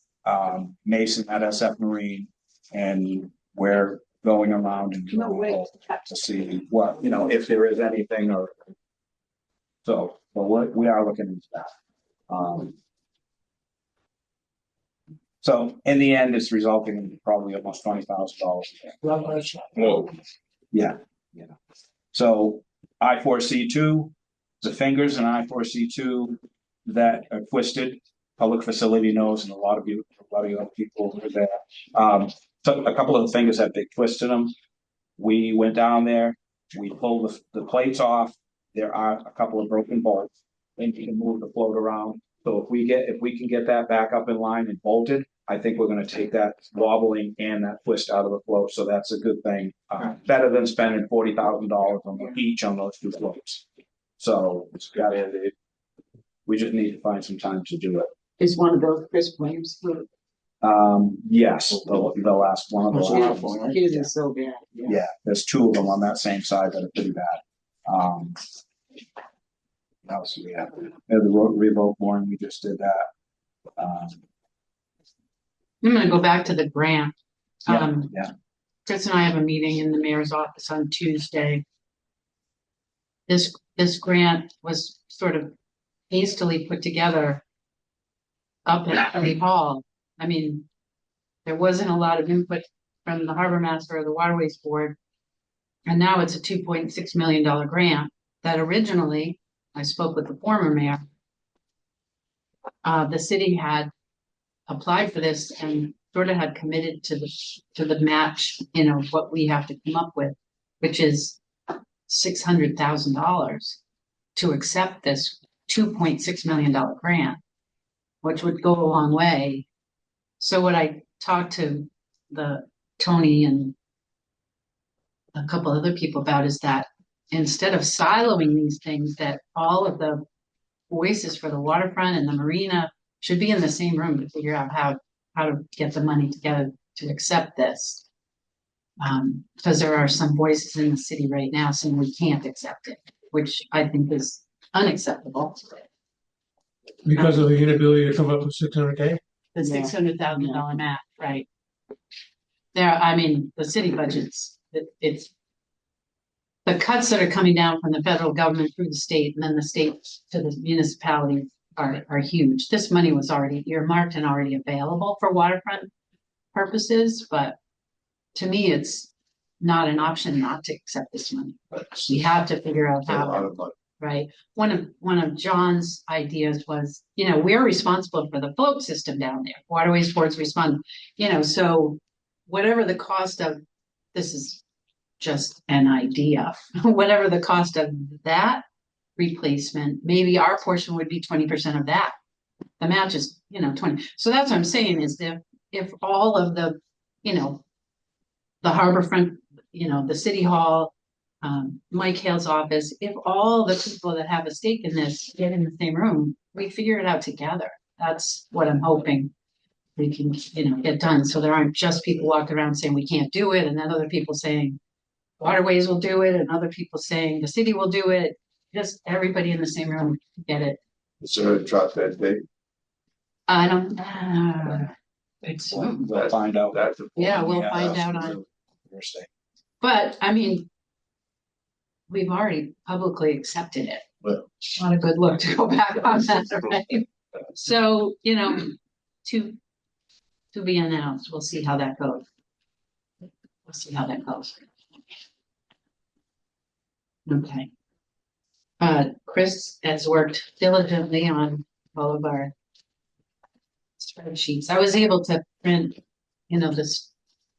S2: Mason at SF Marine, and we're going around and to see what, if there is anything or so. But we are looking into that. So in the end, it's resulting in probably almost $20,000.
S6: Whoa.
S2: Yeah. So I4C2, the fingers in I4C2 that are twisted, public facility knows, and a lot of other people were there. So a couple of the fingers had big twists in them. We went down there, we pulled the plates off. There are a couple of broken bolts, and you can move the float around. So if we can get that back up in line and bolted, I think we're gonna take that wobbling and that twist out of the float, so that's a good thing. Better than spending $40,000 on each on those two floats. So we just need to find some time to do it.
S10: Is one of those Chris Williams?
S2: Yes, the last one of the last ones.
S10: His is so bad.
S2: Yeah, there's two of them on that same side that are pretty bad. What else do we have? The revoke one, we just did that.
S1: I'm gonna go back to the grant.
S2: Yeah.
S1: Chris and I have a meeting in the mayor's office on Tuesday. This grant was sort of hastily put together up at City Hall. I mean, there wasn't a lot of input from the harbor master or the Waterways board. And now it's a $2.6 million grant that originally, I spoke with the former mayor. The city had applied for this and sort of had committed to the match, what we have to come up with, which is $600,000 to accept this $2.6 million grant, which would go a long way. So what I talked to Tony and a couple other people about is that instead of siloing these things, that all of the voices for the waterfront and the marina should be in the same room to figure out how to get the money together to accept this. Because there are some voices in the city right now saying we can't accept it, which I think is unacceptable.
S5: Because of the inability to come up with 600K?
S1: The $600,000 match, right? The city budgets, it's the cuts that are coming down from the federal government through the state and then the state to the municipality are huge. This money was already earmarked and already available for waterfront purposes, but to me, it's not an option not to accept this money. We have to figure out how, right? One of John's ideas was, we're responsible for the float system down there. Waterways board's respond, so whatever the cost of, this is just an idea, whatever the cost of that replacement, maybe our portion would be 20% of that. The match is, 20. So that's what I'm saying is if all of the, the harborfront, the city hall, Mike Hale's office, if all the people that have a stake in this get in the same room, we figure it out together. That's what I'm hoping we can, get done. So there aren't just people walking around saying we can't do it, and then other people saying Waterways will do it, and other people saying the city will do it. Just everybody in the same room get it.
S7: Is there a drop that date?
S1: I don't. It's
S2: We'll find out.
S1: yeah, we'll find out on
S2: Thursday.
S1: But we've already publicly accepted it.
S7: Well.
S1: Not a good look to go back on that, right? So, to be announced. We'll see how that goes. Okay. Chris has worked diligently on all of our spreadsheets. I was able to print the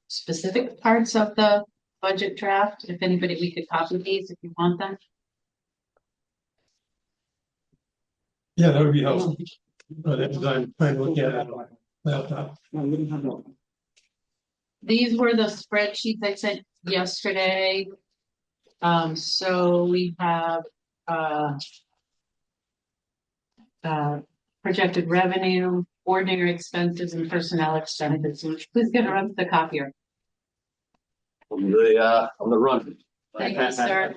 S1: specific parts of the budget draft. If anybody, we could copy these if you want them.
S5: Yeah, that would be helpful. As I'm trying to look at it on my laptop.
S10: No, we didn't have that.
S1: These were the spreadsheets I sent yesterday. So we have, projected revenue, ordinary expenses and personnel expenses. Who's gonna run the copier?
S7: On the run.
S1: Thank you, sir.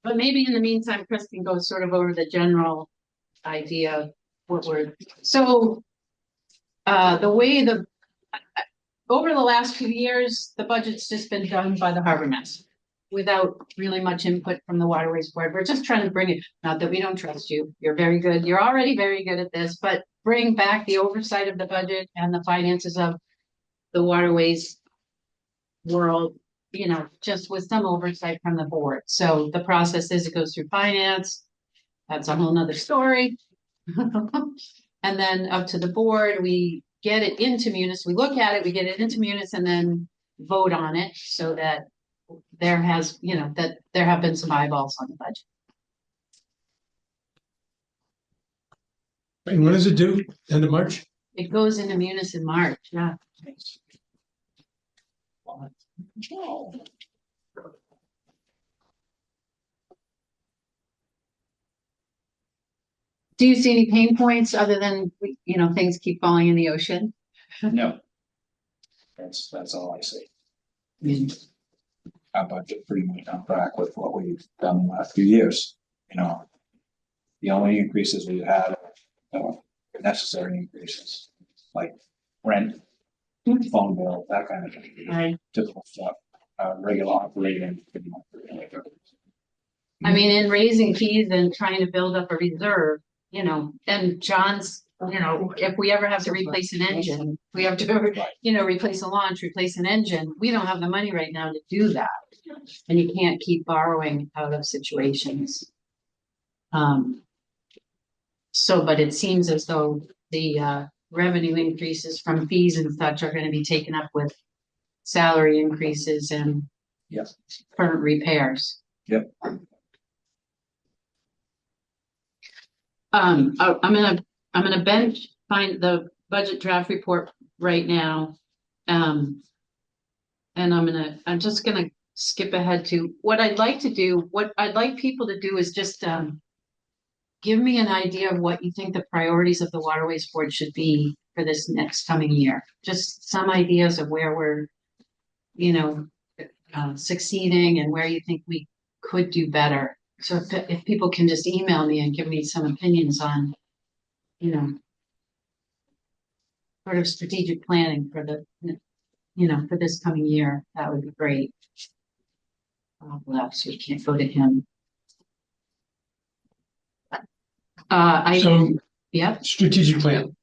S1: But maybe in the meantime, Chris can go sort of over the general idea of what we're, so the way over the last few years, the budget's just been done by the harbor master without really much input from the Waterways Board. We're just trying to bring it, not that we don't trust you. You're very good. You're already very good at this, but bring back the oversight of the budget and the finances of the Waterways world, just with some oversight from the board. So the process is it goes through finance. That's a whole nother story. And then up to the board, we get it into munis, we look at it, we get it into munis and then vote on it so that there have been some eyeballs on the budget.
S5: And when is it due? End of March?
S1: It goes into munis in March, yeah. Do you see any pain points other than, things keep falling in the ocean?
S2: No. That's all I see. Our budget pretty much on track with what we've done in the last few years, The only increases we've had are necessary increases, like rent, phone bill, that kind of thing.
S1: Right.
S2: Typical stuff, regular operating.
S1: I mean, in raising fees and trying to build up a reserve, and John's, if we ever have to replace an engine, we have to, replace a launch, replace an engine. We don't have the money right now to do that. And you can't keep borrowing out of situations. But it seems as though the revenue increases from fees and such are going to be taken up with salary increases and
S2: Yes.
S1: current repairs.
S2: Yep.
S1: I'm gonna find the budget draft report right now. And I'm just gonna skip ahead to what I'd like to do. What I'd like people to do is just, give me an idea of what you think the priorities of the Waterways Board should be for this next coming year. Just some ideas of where we're, succeeding and where you think we could do better. So if people can just email me and give me some opinions on, sort of strategic planning for for this coming year, that would be great. Left, so we can't go to him. Yep.
S5: Strategic plan.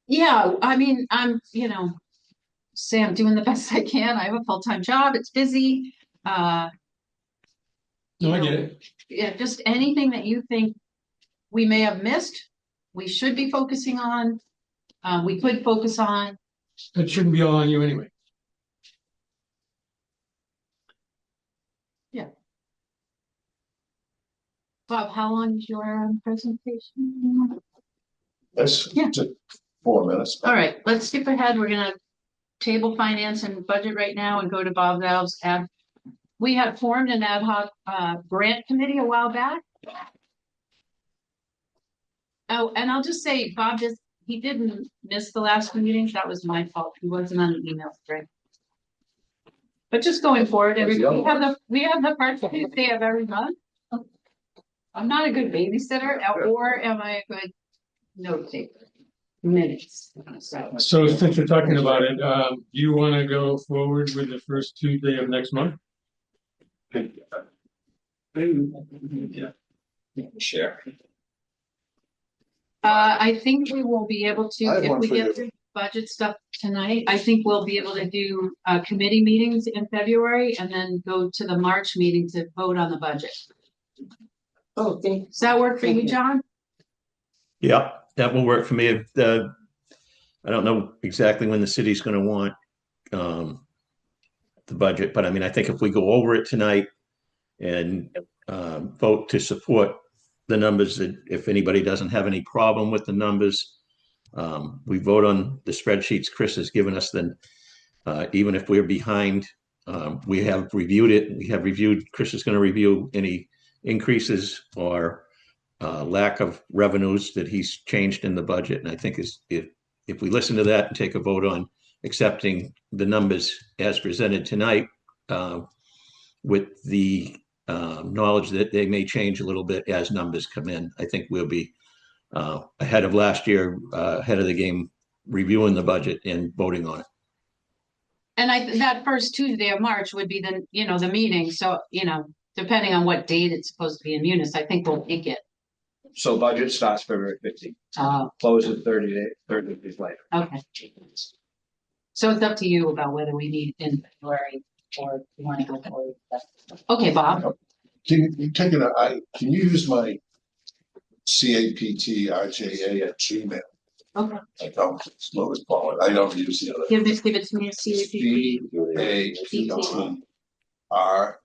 S1: Yeah, I mean, I'm doing the best I can. I have a full-time job. It's busy.
S5: No, I get it.
S1: Yeah, just anything that you think we may have missed, we should be focusing on, we could focus on.
S5: That shouldn't be all on you anyway.
S1: Yeah. Bob, how long is your presentation?
S7: That's
S1: Yeah.
S7: just 4 minutes.
S1: All right, let's skip ahead. We're gonna table finance and budget right now and go to Bob Valve's ad. We had formed an ad hoc grant committee a while back. Oh, and I'll just say, Bob he didn't miss the last meetings. That was my fault. He wasn't on the email thread. But just going forward, we have the first Tuesday of every month. I'm not a good babysitter, or am I a good note taker? Minutes.
S5: So since you're talking about it, do you want to go forward with the first Tuesday of next month?
S6: Share.
S1: I think we will be able to,
S7: I have
S1: if
S7: one
S1: we
S7: for
S1: get
S7: you.
S1: through budget stuff tonight, I think we'll be able to do committee meetings in February and then go to the March meeting to vote on the budget.
S10: Oh, thank
S1: Does that work for you, John?
S3: Yeah, that will work for me. If I don't know exactly when the city's going to want the budget, but I mean, I think if we go over it tonight and vote to support the numbers, that if anybody doesn't have any problem with the numbers, we vote on the spreadsheets Chris has given us, then even if we're behind, we have reviewed it. We have reviewed, Chris is going to review any increases or lack of revenues that he's changed in the budget. And I think if we listen to that and take a vote on accepting the numbers as presented tonight, with the knowledge that they may change a little bit as numbers come in, I think we'll be ahead of last year, ahead of the game, reviewing the budget and voting on it.
S1: And that first Tuesday of March would be the meeting. So, depending on what date it's supposed to be in Munis, I think we'll make it.
S2: So budget starts February 15th, closes 30 days later.
S1: Okay. So it's up to you about whether we need in February or you want to go forward. Okay, Bob.
S7: Can you use my CAPTRJA@Gmail?
S1: Okay.
S7: I don't, it's Louis Paul, I don't use the other.
S1: Give it to me. See
S7: CAPTRJA.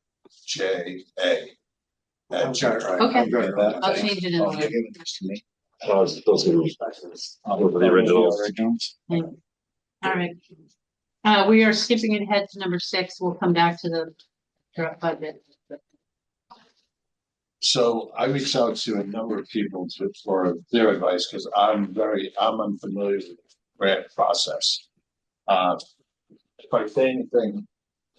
S2: I'm sorry.
S1: Okay.
S2: I'm good at that.
S1: I'll change it in
S2: Oh,
S1: there.
S2: you're giving this to me.
S6: Those are the originals.
S1: All right. We are skipping ahead to number 6. We'll come back to the direct budget.
S7: So I reached out to a number of people for their advice, because I'm unfamiliar with the grant process. If I say anything,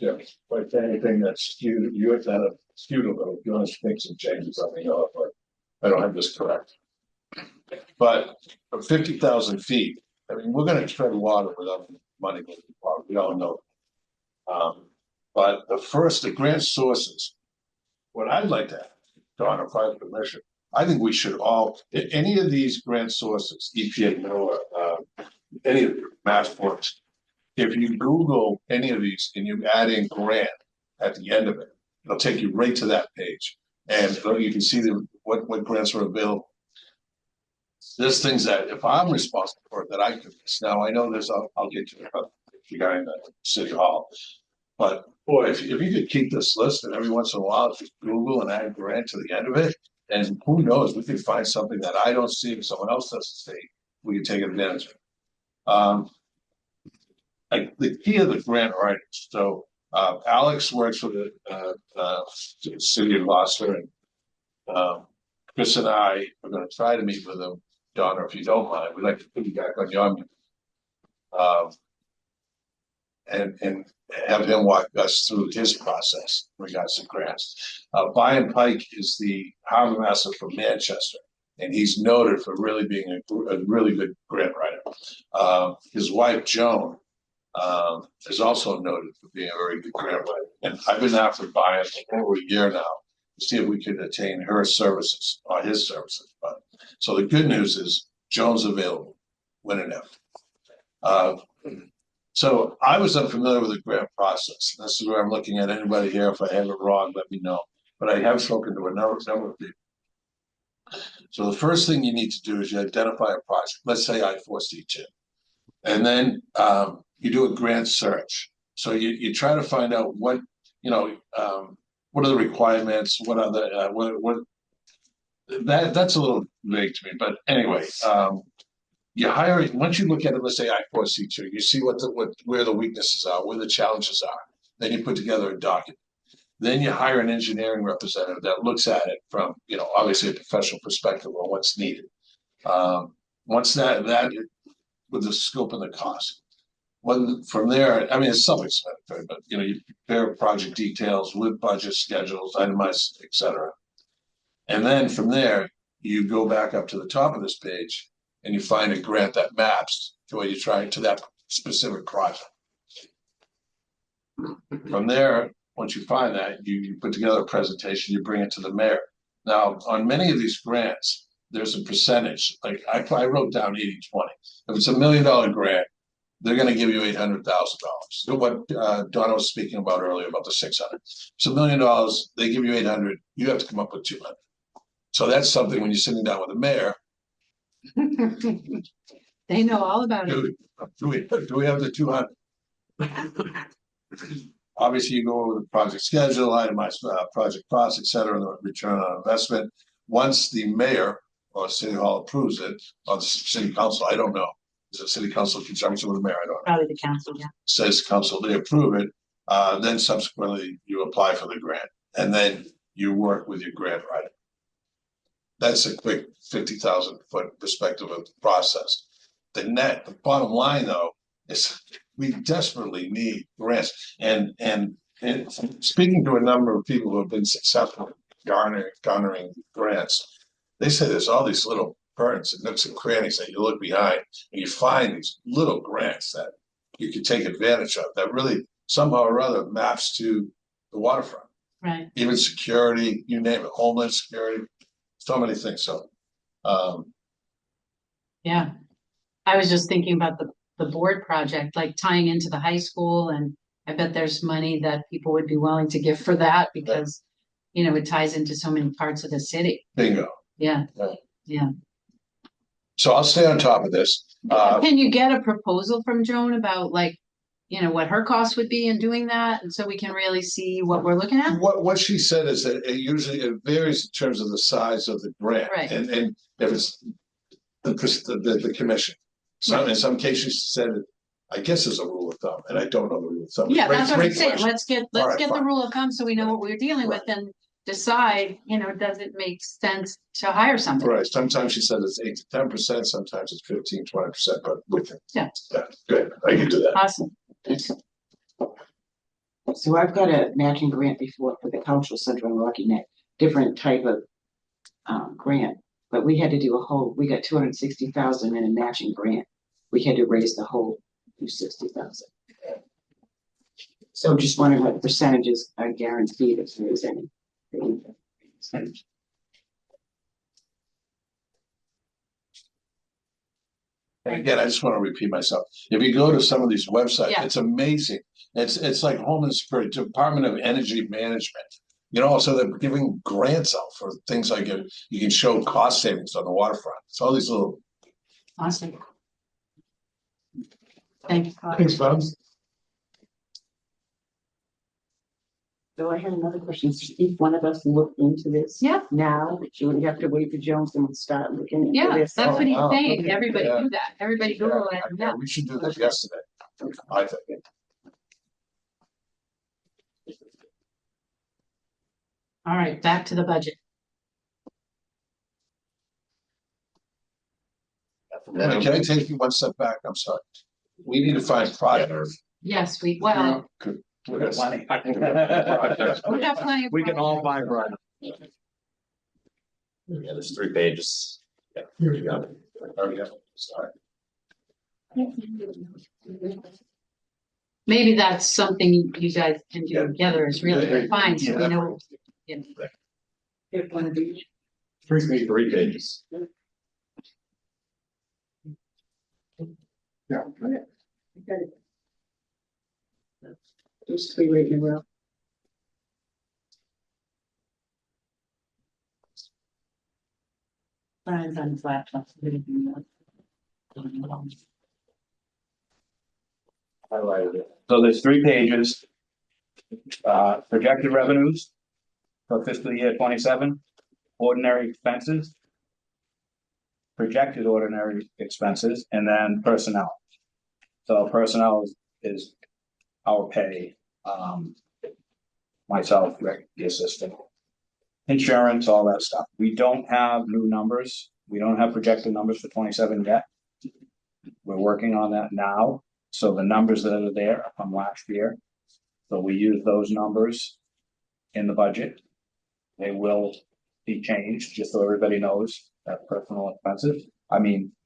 S7: Jim, if I say anything that's skewed, you have to skewed a little, if you want to make some changes, let me know, but I don't have this correct. But for 50,000 feet, I mean, we're gonna tread water without money, we all know. But the grant sources, what I'd like to have, Don, if I have permission, I think we should all, any of these grant sources, EPA, NOAA, any of the mass forms, if you Google any of these and you add in grant at the end of it, it'll take you right to that page. And you can see what grants are available. There's things that if I'm responsible for it, that I could miss. Now I know there's, I'll get you the guy in the city hall. But boy, if you could keep this list, and every once in a while just Google and add grant to the end of it, and who knows, we could find something that I don't see and someone else doesn't see, we can take advantage of. Like the key of the grant writing. So Alex works for the city of Gloucester, and Chris and I are going to try to meet with him. Donna, if you don't mind, we'd like to piggyback on your meeting. And have him walk us through his process in regards to grants. Brian Pike is the harbor master from Manchester, and he's noted for really being a really good grant writer. His wife, Joan, is also noted for being a very good grant writer. And I've been after Brian for over a year now to see if we could attain her services or his services. But so the good news is Joan's available when and if. So I was unfamiliar with the grant process. This is where I'm looking at anybody here. If I have it wrong, let me know. But I have spoken to a number of people. So the first thing you need to do is you identify a project. Let's say I-4C2. And then you do a grant search. So you try to find out what are the requirements, what are the, that's a little vague to me, but anyway, you hire, once you look at it, let's say I-4C2, you see where the weaknesses are, where the challenges are. Then you put together a document. Then you hire an engineering representative that looks at it from, obviously a professional perspective on what's needed. Once that with the scope and the cost. From there, I mean, it's self-explanatory, but you prepare project details with budget schedules, itemized, etc. And then from there, you go back up to the top of this page and you find a grant that maps to what you're trying to that specific project. From there, once you find that, you put together a presentation, you bring it to the mayor. Now, on many of these grants, there's a percentage, like I wrote down 80-20. If it's $1 million grant, they're going to give you $800,000. So what Donna was speaking about earlier about the 600. It's $1 million, they give you 800, you have to come up with 200. So that's something when you're sitting down with the mayor,
S1: They know all about it.
S7: Do we have the 200? Obviously, you go over the project schedule, itemized project costs, et cetera, and the return on investment. Once the mayor or city hall approves it, or the city council, I don't know. Is it city council in conjunction with the mayor? I don't know.
S1: Probably the council, yeah.
S7: Says council, they approve it. Then subsequently you apply for the grant and then you work with your grant writer. That's a quick 50,000 foot perspective of the process. The bottom line though, is we desperately need grants and speaking to a number of people who have been successful garnering grants, they say there's all these little burns and nooks and crannies that you look behind and you find these little grants that you can take advantage of that really somehow or other maps to the waterfront.
S1: Right.
S7: Even security, you name it, homeland security, so many things. So,
S1: Yeah. I was just thinking about the board project, like tying into the high school, and I bet there's money that people would be willing to give for that because, you know, it ties into so many parts of the city.
S7: bingo.
S1: Yeah.
S7: Right.
S1: Yeah.
S7: So I'll stay on top of this.
S1: Can you get a proposal from Joan about like, you know, what her cost would be in doing that? And so we can really see what we're looking at?
S7: What she said is that it varies in terms of the size of the grant.
S1: Right.
S7: And if it's the commission. In some cases she said, I guess there's a rule of thumb, and I don't know the rule of thumb.
S1: Yeah, that's what I'm
S7: Great
S1: saying.
S7: question.
S1: Let's get
S7: right,
S1: the
S7: fine.
S1: rule of thumb so we know what we're dealing with and decide, you know, does it make sense to hire somebody?
S7: Right, sometimes she said it's 8 to 10%, sometimes it's 15, 20%, but with it.
S1: Yeah.
S7: Good, I can do that.
S1: Awesome.
S10: So I've got a matching grant before for the cultural center in Rocky Neck, different type of grant. But we had to do we got 260,000 in a matching grant. We had to raise the whole 260,000. So just wondering what percentages are guaranteed if there is any.
S7: Again, I just want to repeat myself. If you go to some of these websites,
S1: Yeah.
S7: it's amazing. It's like Homeland Security, Department of Energy Management. You know, so they're giving grants out for things like you can show cost savings on the waterfront. It's all these little.
S1: Awesome. Thank you.
S5: Thanks, Bob.
S10: So I had another question. If one of us look into this.
S1: Yeah.
S10: Now, should we have to wait for Jones and start looking into
S1: Yeah,
S10: this?
S1: that's what he's
S7: wow.
S1: saying.
S7: Okay.
S1: Everybody
S7: Yeah.
S1: do that. Everybody Google it.
S7: Yeah, we should do this yesterday. I think.
S1: All right, back to the budget.
S7: And can I take you one step back? I'm sorry. We need to find projects.
S1: Yes, well,
S9: We got plenty.
S1: we got plenty of.
S9: We can all buy bread.
S11: Yeah, there's 3 pages.
S5: Here
S7: You got it. Oh, yeah. Sorry.
S1: Maybe that's something you guys can do together is really fine, so we
S7: Yeah.
S1: know. Yeah.
S10: Pick one of each.
S11: 3 pages.
S7: Yeah.
S10: I got it. There's 3 right in a row.
S1: Brian's on his laptop.
S11: Highlighted it.
S9: So there's 3 pages. Projected revenues for fiscal year 27, ordinary expenses, projected ordinary expenses, and then personnel. So personnel is our pay, myself, Rick, the assistant, insurance, all that stuff. We don't have new numbers. We don't have projected numbers for 27 yet. We're working on that now. So the numbers that are there are from last year. So we use those numbers in the budget. They will be changed, just so everybody knows that personnel expenses.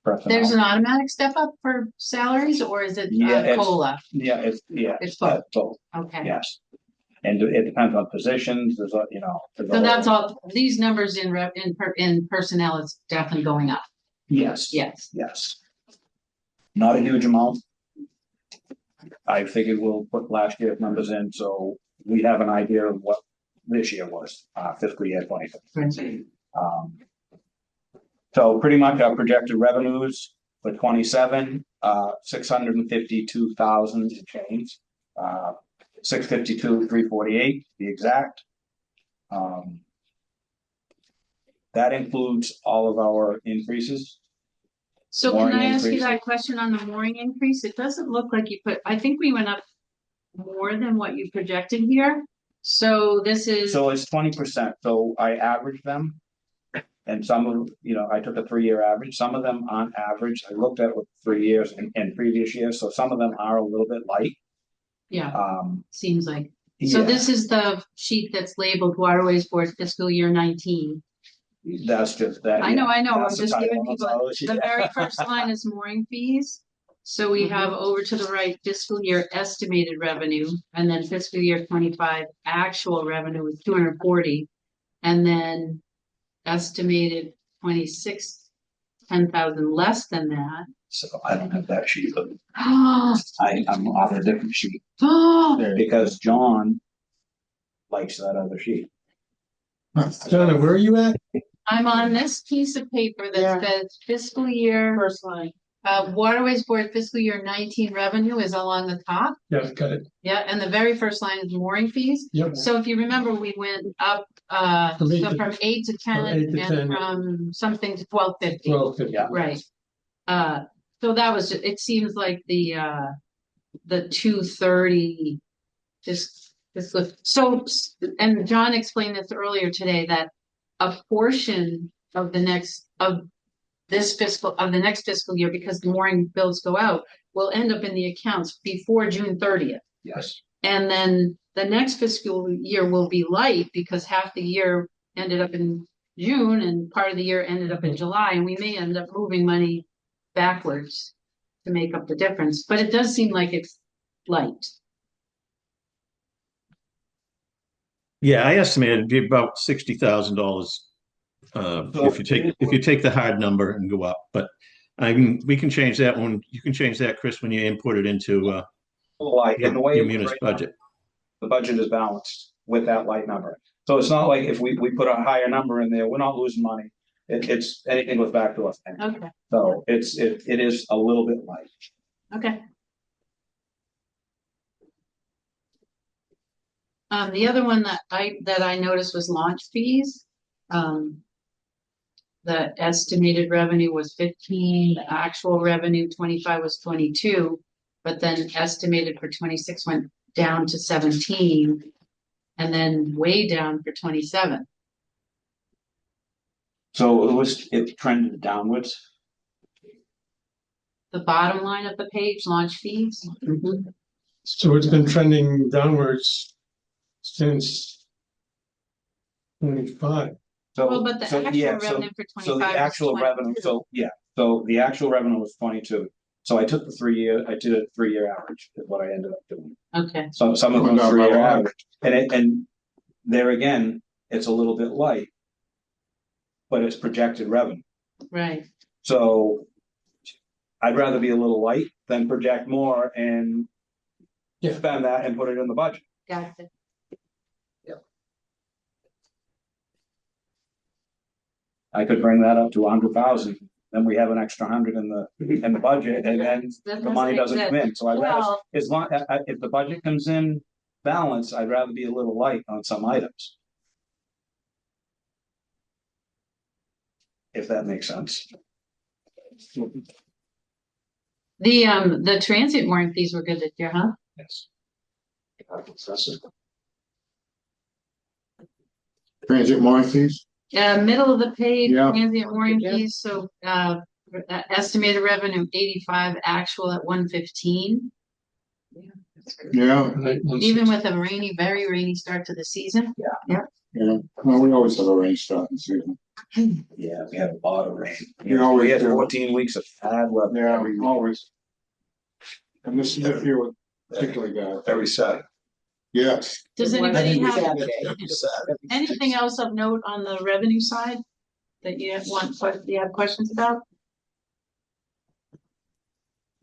S9: Personnel.
S1: There's an automatic step up for salaries, or is it
S9: Yeah,
S1: COLA?
S9: It's
S1: both.
S9: both,
S1: Okay,
S9: yes. And it depends on positions, there's a, there's a
S1: so that's
S9: whole-
S1: all, these numbers in personnel is definitely going up.
S9: Yes.
S1: Yes.
S9: Yes. Not a huge amount. I figured we'll put last year's numbers in, so we have an idea of what this year was, fiscal year 23. So pretty much our projected revenues For 27, 652,000 and change. 652,348 to be exact. That includes all of our increases.
S1: So can
S9: Mooring
S1: I ask you
S9: increase.
S1: that question on the mooring increase? It doesn't look like you put, I think we went up more than what you projected here. So this is,
S9: So it's 20%. So I averaged them. And some of, I took a 3-year average. Some of them on average, I looked at it with 3 years and previous years. So some of them are a little bit light.
S1: yeah,
S9: Um,
S1: seems like. So
S9: yeah,
S1: this is the sheet that's labeled Waterways Board fiscal year 19.
S9: that's just that.
S1: I know, I'm
S9: that's the
S1: just
S9: title,
S1: giving
S9: that's
S1: people,
S9: all it is.
S1: the very first line is mooring fees. So we have over to the right fiscal year estimated revenue, and then fiscal year 25 actual revenue is 240. And then estimated 26, 10,000 less than that.
S9: So I don't have that sheet, but
S1: Oh,
S9: I'm off a different sheet because John likes that other sheet.
S5: Donna, where are you at?
S1: I'm on this piece of paper
S10: Yeah.
S1: that says fiscal year,
S10: First line.
S1: Waterways Board fiscal year 19 revenue is along the top.
S5: Yeah, got it.
S1: Yeah, and the very first line is mooring fees.
S5: Yep.
S1: So if you remember, we went up,
S5: From 8
S1: so
S5: to-
S1: from 8 to 10
S5: 8 to 10.
S1: and from something to 1250.
S5: 1250.
S9: Yeah.
S1: Right. So that was, it seems like the 230 just so, and John explained this earlier today, that a portion of the next fiscal year, because the mooring bills go out, will end up in the accounts before June 30th.
S9: Yes.
S1: And then the next fiscal year will be light because half the year ended up in June and part of the year ended up in July, and we may end up moving money backwards to make up the difference, but it does seem like it's light.
S3: Yeah, I estimated it'd be about $60,000. If you take the hard number and go up, but we can change that one. You can change that, Chris, when you input it into
S9: Like in the way
S3: your
S9: it is
S3: munis
S9: right now,
S3: budget.
S9: the budget is balanced with that light number. So it's not like if we put a higher number in there, we're not losing money. It's anything goes back to us.
S1: Okay,
S9: So it is a little bit light.
S1: okay. The other one that I noticed was launch fees. The estimated revenue was 15, the actual revenue 25 was 22, but then estimated for 26 went down to 17, and then way down for 27.
S9: So it trended downwards.
S1: The bottom line of the page, launch fees.
S5: So it's been trending downwards since 25.
S9: So,
S1: Well, but the
S9: so,
S1: actual
S9: yeah,
S1: revenue for
S9: so the
S1: 25 was
S9: actual
S1: 22.
S9: revenue, so the actual revenue was 22. So I took the 3-year, I did a 3-year average is what I ended up doing.
S1: Okay,
S9: So some of them
S7: Not
S9: 3-year
S7: by a lot.
S9: average, and there again, it's a little bit light, but it's projected revenue.
S1: right.
S9: So I'd rather be a little light than project more and
S5: Yeah.
S9: spend that and put it in the budget.
S1: Got it.
S9: I could bring that up to 100,000, then we have an extra 100 in the budget, and then
S1: That
S9: the money doesn't come in. So I'd rather,
S1: Well,
S9: as long, if the budget comes in balanced, I'd rather be a little light on some items. If that makes sense.
S1: the transit mooring fees were good this year, huh?
S9: Yes.
S7: Transit mooring fees?
S1: Middle of the page,
S7: Yeah.
S1: transient mooring
S10: Yeah.
S1: fees, so, estimated revenue 85, actual at 115.
S7: Yeah,
S1: Even with a very rainy start to the season.
S7: yeah. Well, we always have a rain start in season.
S9: Yeah, we had a lot of rain.
S7: We always
S9: We had
S7: do.
S9: 14 weeks of bad weather.
S7: Yeah,
S9: every week.
S7: always. And this year was particularly bad.
S9: Every Saturday.
S7: Yes.
S1: Does anybody have
S10: Saturday.
S1: anything else of note on the revenue side that you have questions about?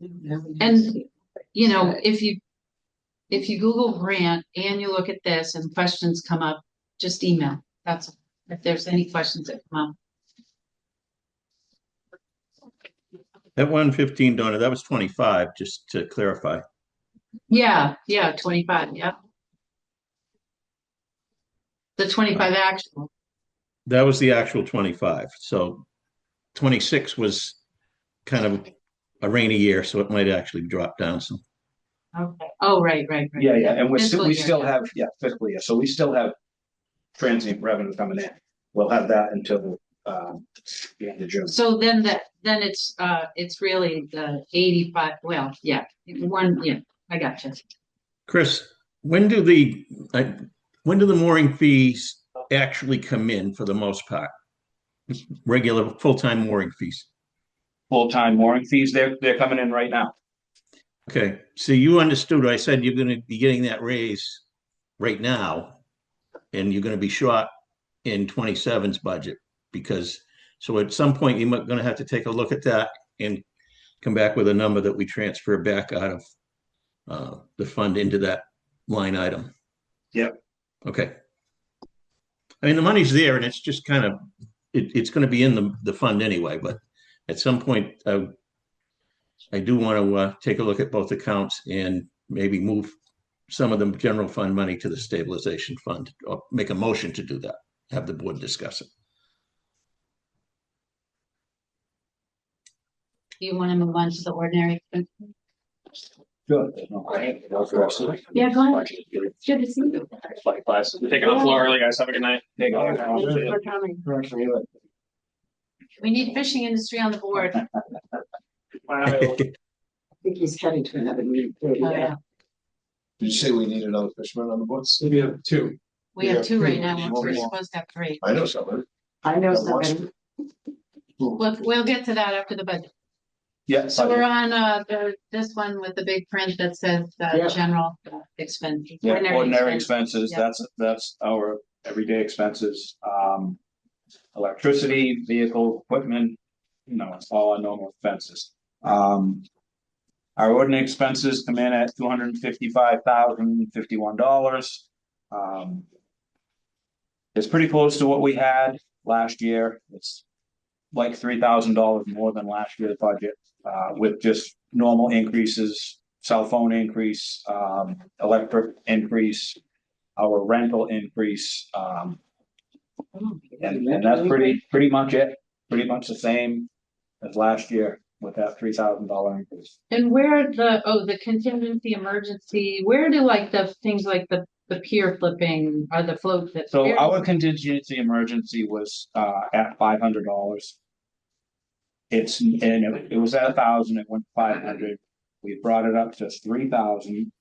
S1: And, if you Google grant and you look at this and questions come up, just email. That's, if there's any questions that come up.
S3: That 115, Donna, that was 25, just to clarify.
S1: Yeah, 25, yeah. The 25 actual.
S3: That was the actual 25. So 26 was kind of a rainy year, so it might actually drop down some.
S1: Okay. Oh, right.
S9: Yeah, and
S1: Fiscal
S9: we
S1: year,
S9: still
S1: yeah.
S9: have, fiscal year, so we still have transient revenue coming in. We'll have that until, the end of June.
S1: So then it's really the 85, well, yeah, I got you.
S3: Chris, when do the mooring fees actually come in for the most part? Regular full-time mooring fees.
S9: Full-time mooring fees, they're coming in right now.
S3: Okay, so you understood, I said you're gonna be getting that raise right now, and you're gonna be short in 27's budget, because, so at some point, you're gonna have to take a look at that and come back with a number that we transfer back out of the fund into that line item.
S9: Yep.
S3: Okay. I mean, the money's there, and it's just kind of, it's gonna be in the fund anyway, but at some point, I do want to take a look at both accounts and maybe move some of the general fund money to the stabilization fund, or make a motion to do that, have the board discuss it.
S1: Do you want to move on to the ordinary?
S9: Good.
S1: Yeah, go ahead. Good to see you.
S6: Likewise. Taking off a little early, guys. Have a good night.
S1: Thank you for coming. We need fishing industry on the board.
S10: I think he's heading to another meeting.
S1: Oh, yeah.
S7: Did you say we need another fisherman on the books?
S5: We have two.
S1: We have two right now.
S7: Yeah.
S1: We're supposed to have three.
S7: I know somebody.
S10: I know somebody.
S1: We'll get to that after the budget.
S9: Yeah.
S1: So we're on this one with the big print that says
S10: Yeah.
S1: general expense.
S9: Yeah, ordinary expenses,
S1: Yeah.
S9: that's our everyday expenses. Electricity, vehicle, equipment, it's all our normal expenses. Our ordinary expenses come in at $255,051. It's pretty close to what we had last year. It's like $3,000 more than last year's budget, with just normal increases, cell phone increase, electric increase, our rental increase, and that's pretty much it. Pretty much the same as last year with that $3,000 increase.
S1: And where the contingency emergency, where do like the things like the pier flipping or the float that?
S9: So our contingency emergency was at $500. It was at 1,000. It went to 500. We brought it up to 3,000,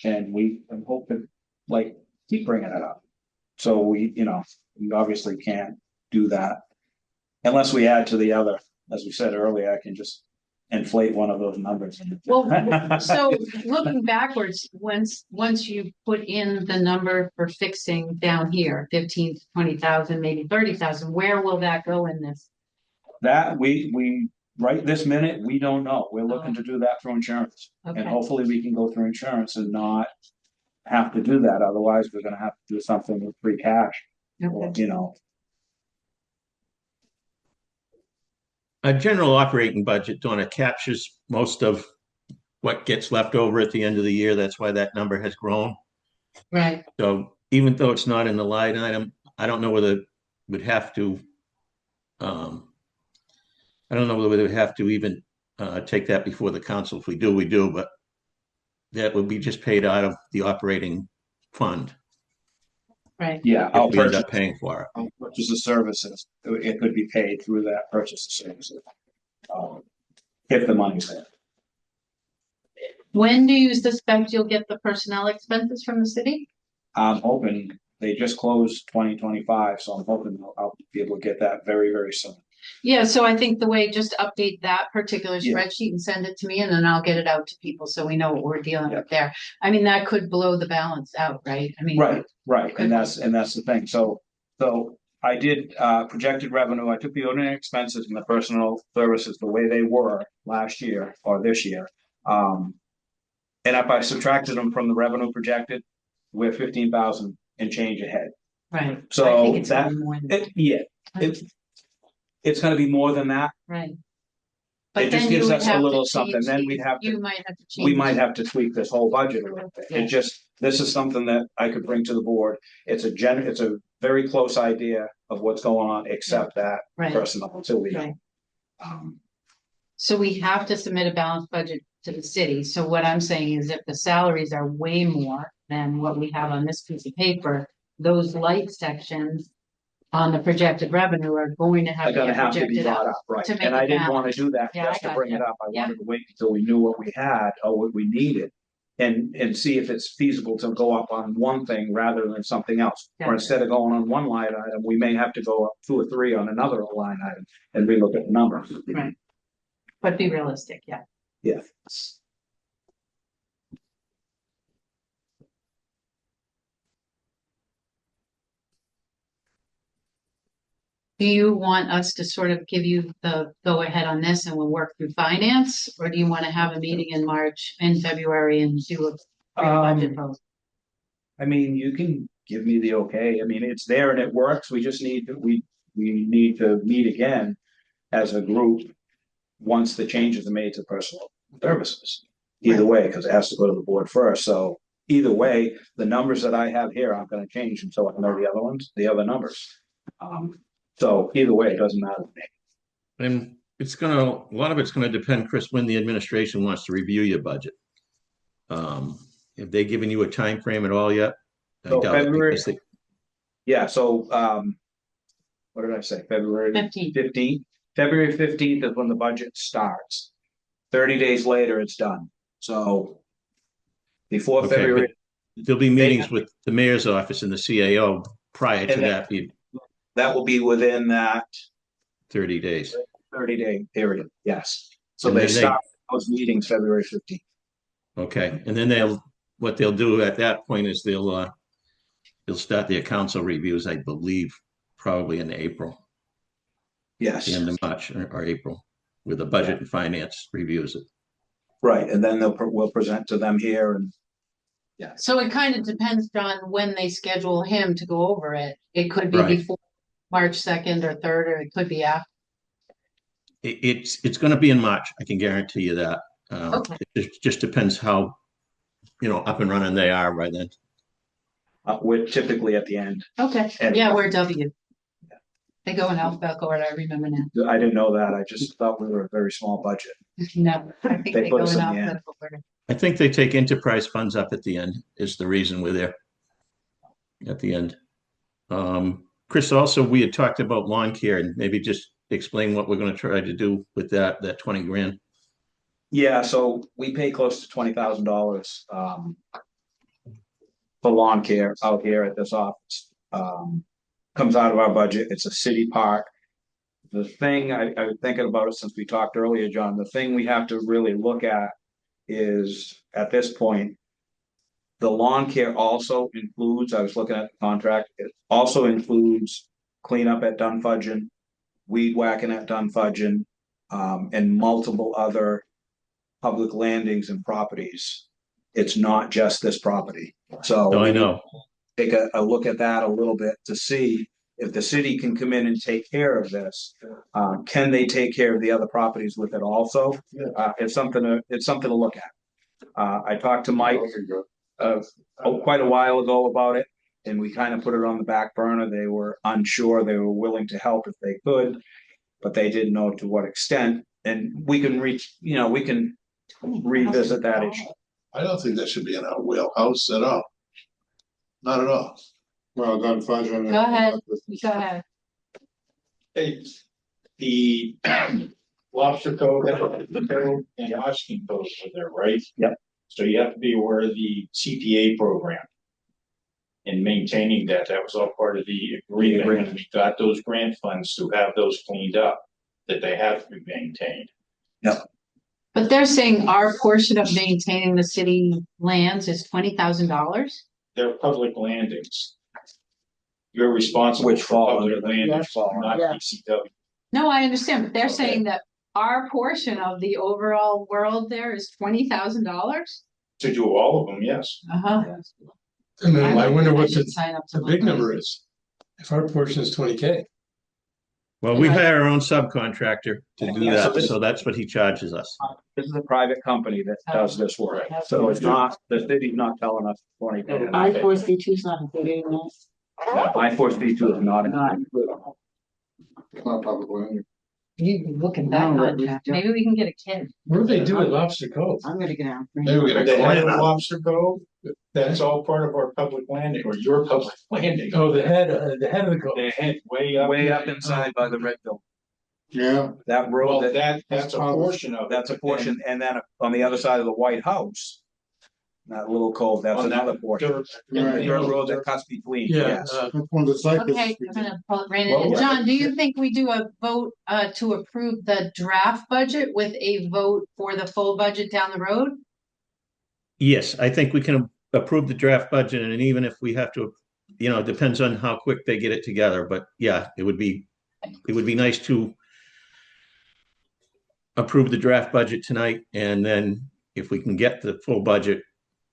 S9: and we hope to keep bringing it up. So we obviously can't do that unless we add to the other. As we said earlier, I can just inflate one of those numbers.
S1: Well, so looking backwards, once you put in the number for fixing down here, 15 to 20,000, maybe 30,000, where will that go in this?
S9: That we right this minute, we don't know. We're looking to do that through insurance.
S1: Okay.
S9: And hopefully we can go through insurance and not have to do that. Otherwise, we're gonna have to do something with free cash.
S1: Okay.
S3: A general operating budget, Donna, captures most of what gets left over at the end of the year. That's why that number has grown.
S1: Right.
S3: So even though it's not in the line item, I don't know whether we'd have to, I don't know whether we'd have to even take that before the council. If we do, we do, but that would be just paid out of the operating fund.
S1: Right.
S9: Yeah,
S3: If we end up paying for it.
S9: purchase of services. It could be paid through that purchase of services. If the money's there.
S1: When do you suspect you'll get the personnel expenses from the city?
S9: I'm hoping they just closed 2025, so I'm hoping I'll be able to get that very, very soon.
S1: Yeah, so I think the way, just update that particular
S9: Yeah.
S1: spreadsheet and send it to me, and then I'll get it out to people so we know what we're dealing with there. I mean, that could blow the balance out, right? I mean.
S9: Right, and that's the thing. So I did projected revenue. I took the ordinary expenses and the personal services the way they were last year or this year. And if I subtracted them from the revenue projected, we're 15,000 and change ahead.
S1: Right.
S9: So
S1: I think it's
S9: that
S1: gonna be more than that.
S9: it's gonna be more than that.
S1: Right. But
S2: It just
S1: then you
S2: gives
S1: would
S2: us a
S1: have to
S2: little
S1: change
S2: something, then
S1: these-
S2: we'd have
S1: You
S2: to,
S1: might have to change.
S2: we might have to tweak this whole budget a little bit. It just, this is something that I could bring to the board. It's a very close idea of what's going on, except that
S1: Right,
S2: personnel until we.
S1: right.
S2: Um,
S1: So we have to submit a balanced budget to the city. So what I'm saying is if the salaries are way more than what we have on this piece of paper, those light sections on the projected revenue are going to have
S2: Are
S1: to
S2: gonna
S1: get
S2: have to be
S1: projected
S2: brought
S1: up.
S2: up, right,
S1: to make
S2: and
S1: it
S2: I didn't wanna
S1: balanced.
S2: do that
S1: Yeah,
S2: just
S1: I
S2: to bring it
S1: gotcha.
S2: up, I
S1: Yeah.
S2: wanted to wait until we knew what we had or what we needed. And see if it's feasible to go up on one thing rather than something else, or
S1: Gotcha.
S2: instead of going on one line item, we may have to go up 2 or 3 on another line item and relook at the number.
S1: Right. But be realistic, yeah.
S2: Yeah.
S1: Do you want us to sort of give you the go ahead on this and we'll work through finance? Or do you want to have a meeting in March and February and do a budget vote?
S2: I mean, you can give me the okay. I mean, it's there and it works. We just need to, we need to meet again as a group once the changes are made to personal services. Either way, because it has to go to the board first. So either way, the numbers that I have here aren't gonna change until I know the other numbers. So either way, it doesn't matter to me.
S3: And a lot of it's gonna depend, Chris, when the administration wants to review your budget. Have they given you a time frame at all yet? I
S2: So
S3: doubt it,
S2: February,
S3: because
S2: yeah, so, what did I say? February
S1: 15th.
S2: 15th? February 15th is when the budget starts. 30 days later, it's done. So before
S3: Okay,
S2: February,
S3: there'll be meetings with the mayor's office and the CAO prior to
S2: And
S3: that, be
S2: that will be within that
S3: 30 days.
S2: 30-day period, yes. So
S3: And
S2: they
S3: then they-
S2: start those meetings February 15th.
S3: Okay, and then what they'll do at that point is they'll start their council reviews, I believe, probably in April,
S2: Yes,
S3: the end of March or April, with the budget and finance reviews it.
S2: right, and then we'll present to them here and
S1: So it kind of depends, John, when they schedule him to go over it. It could be
S3: Right.
S1: before March 2nd or 3rd, or it could be after.
S3: It's gonna be in March, I can guarantee you that.
S1: Okay.
S3: It just depends how, up and running they are by then.
S2: we're typically at the end.
S1: Okay,
S2: And-
S1: yeah, we're W. They go in alphabetical order, I remember now.
S2: I didn't know that. I just thought we were a very small budget.
S1: No, I think
S2: They
S1: they
S2: put
S1: go
S2: us
S1: in
S2: in the end.
S1: alphabetical order.
S3: I think they take enterprise funds up at the end is the reason we're there. At the end. Chris, also, we had talked about lawn care and maybe just explain what we're gonna try to do with that 20 grand.
S2: Yeah, so we pay close to $20,000 for lawn care out here at this office. Comes out of our budget. It's a city park. The thing I was thinking about it since we talked earlier, John, the thing we have to really look at is at this point, the lawn care also includes, I was looking at the contract, it also includes cleanup at Dunfudgeon, weed whacking at Dunfudgeon, and multiple other public landings and properties. It's not just this property. So
S3: No, I know.
S2: take a look at that a little bit to see if the city can come in and take care of this. Can they take care of the other properties with it also? It's something to look at. I talked to Mike quite a while ago about it, and we kind of put it on the back burner. They were unsure. They were willing to help if they could, but they didn't know to what extent. And we can revisit that issue.
S7: I don't think that should be in our wheelhouse at all. Not at all.
S11: Well, gun fudge on.
S1: Go ahead. Go ahead.
S11: Hey, the lobster cove, the cove and Hodgkin cove are there, right?
S2: Yep.
S11: So you have to be aware of the CPA program. And maintaining that was all part of the agreement, and we got those grant funds to have those cleaned up, that they have to be maintained.
S1: But they're saying our portion of maintaining the city lands is $20,000?
S11: They're public landings. You're responsible
S2: Which
S11: for
S2: fall
S11: public
S2: under the-
S11: landings,
S2: which fall
S11: not
S10: under-
S11: DCW.
S1: No, I understand, but they're
S11: Okay.
S1: saying that our portion of the overall world there is $20,000?
S11: To do all of them, yes.
S1: Uh-huh.
S5: And then I wonder what
S1: should
S5: the
S1: sign up to
S5: the
S1: one
S5: big
S1: of
S5: number
S1: those.
S5: is. If our portion is 20K,
S3: Well, we hire our own subcontractor to do
S9: Yeah, so
S3: that,
S9: this-
S3: so that's what he charges us.
S9: This is a private company that does this work, so it's not, the city's not telling us twenty.
S10: I-4C2 is not included in this.
S9: I-4C2 is not included.
S7: It's not public land.
S1: You look at that
S10: No,
S1: contract. Maybe we can get a kid.
S5: What do they do at Lobster Cove?
S10: I'm gonna get out.
S7: Maybe we get
S11: The
S7: a
S11: head of
S7: client.
S11: Lobster Cove, that's all part of our public landing or your public landing.
S5: Oh, the head of the cove.
S11: The head way up.
S9: Inside by the red building.
S7: Yeah,
S9: That road,
S11: Well,
S9: that,
S11: that's a portion of it.
S9: that's a portion, and then on the other side of the White House. That little cove, that's
S11: On that
S9: another portion.
S11: dirt-
S7: Right.
S9: Dirt road that cuts between,
S5: Yeah,
S9: yes.
S7: that's one of the site
S1: Okay,
S7: visits.
S1: I'm gonna pull it right
S9: Well,
S1: in.
S9: yeah.
S1: John, do you think we do a vote to approve the draft budget with a vote for the full budget down the road?
S3: Yes, I think we can approve the draft budget, and even if we have to, it depends on how quick they get it together, but yeah, it would be nice to approve the draft budget tonight, and then if we can get the full budget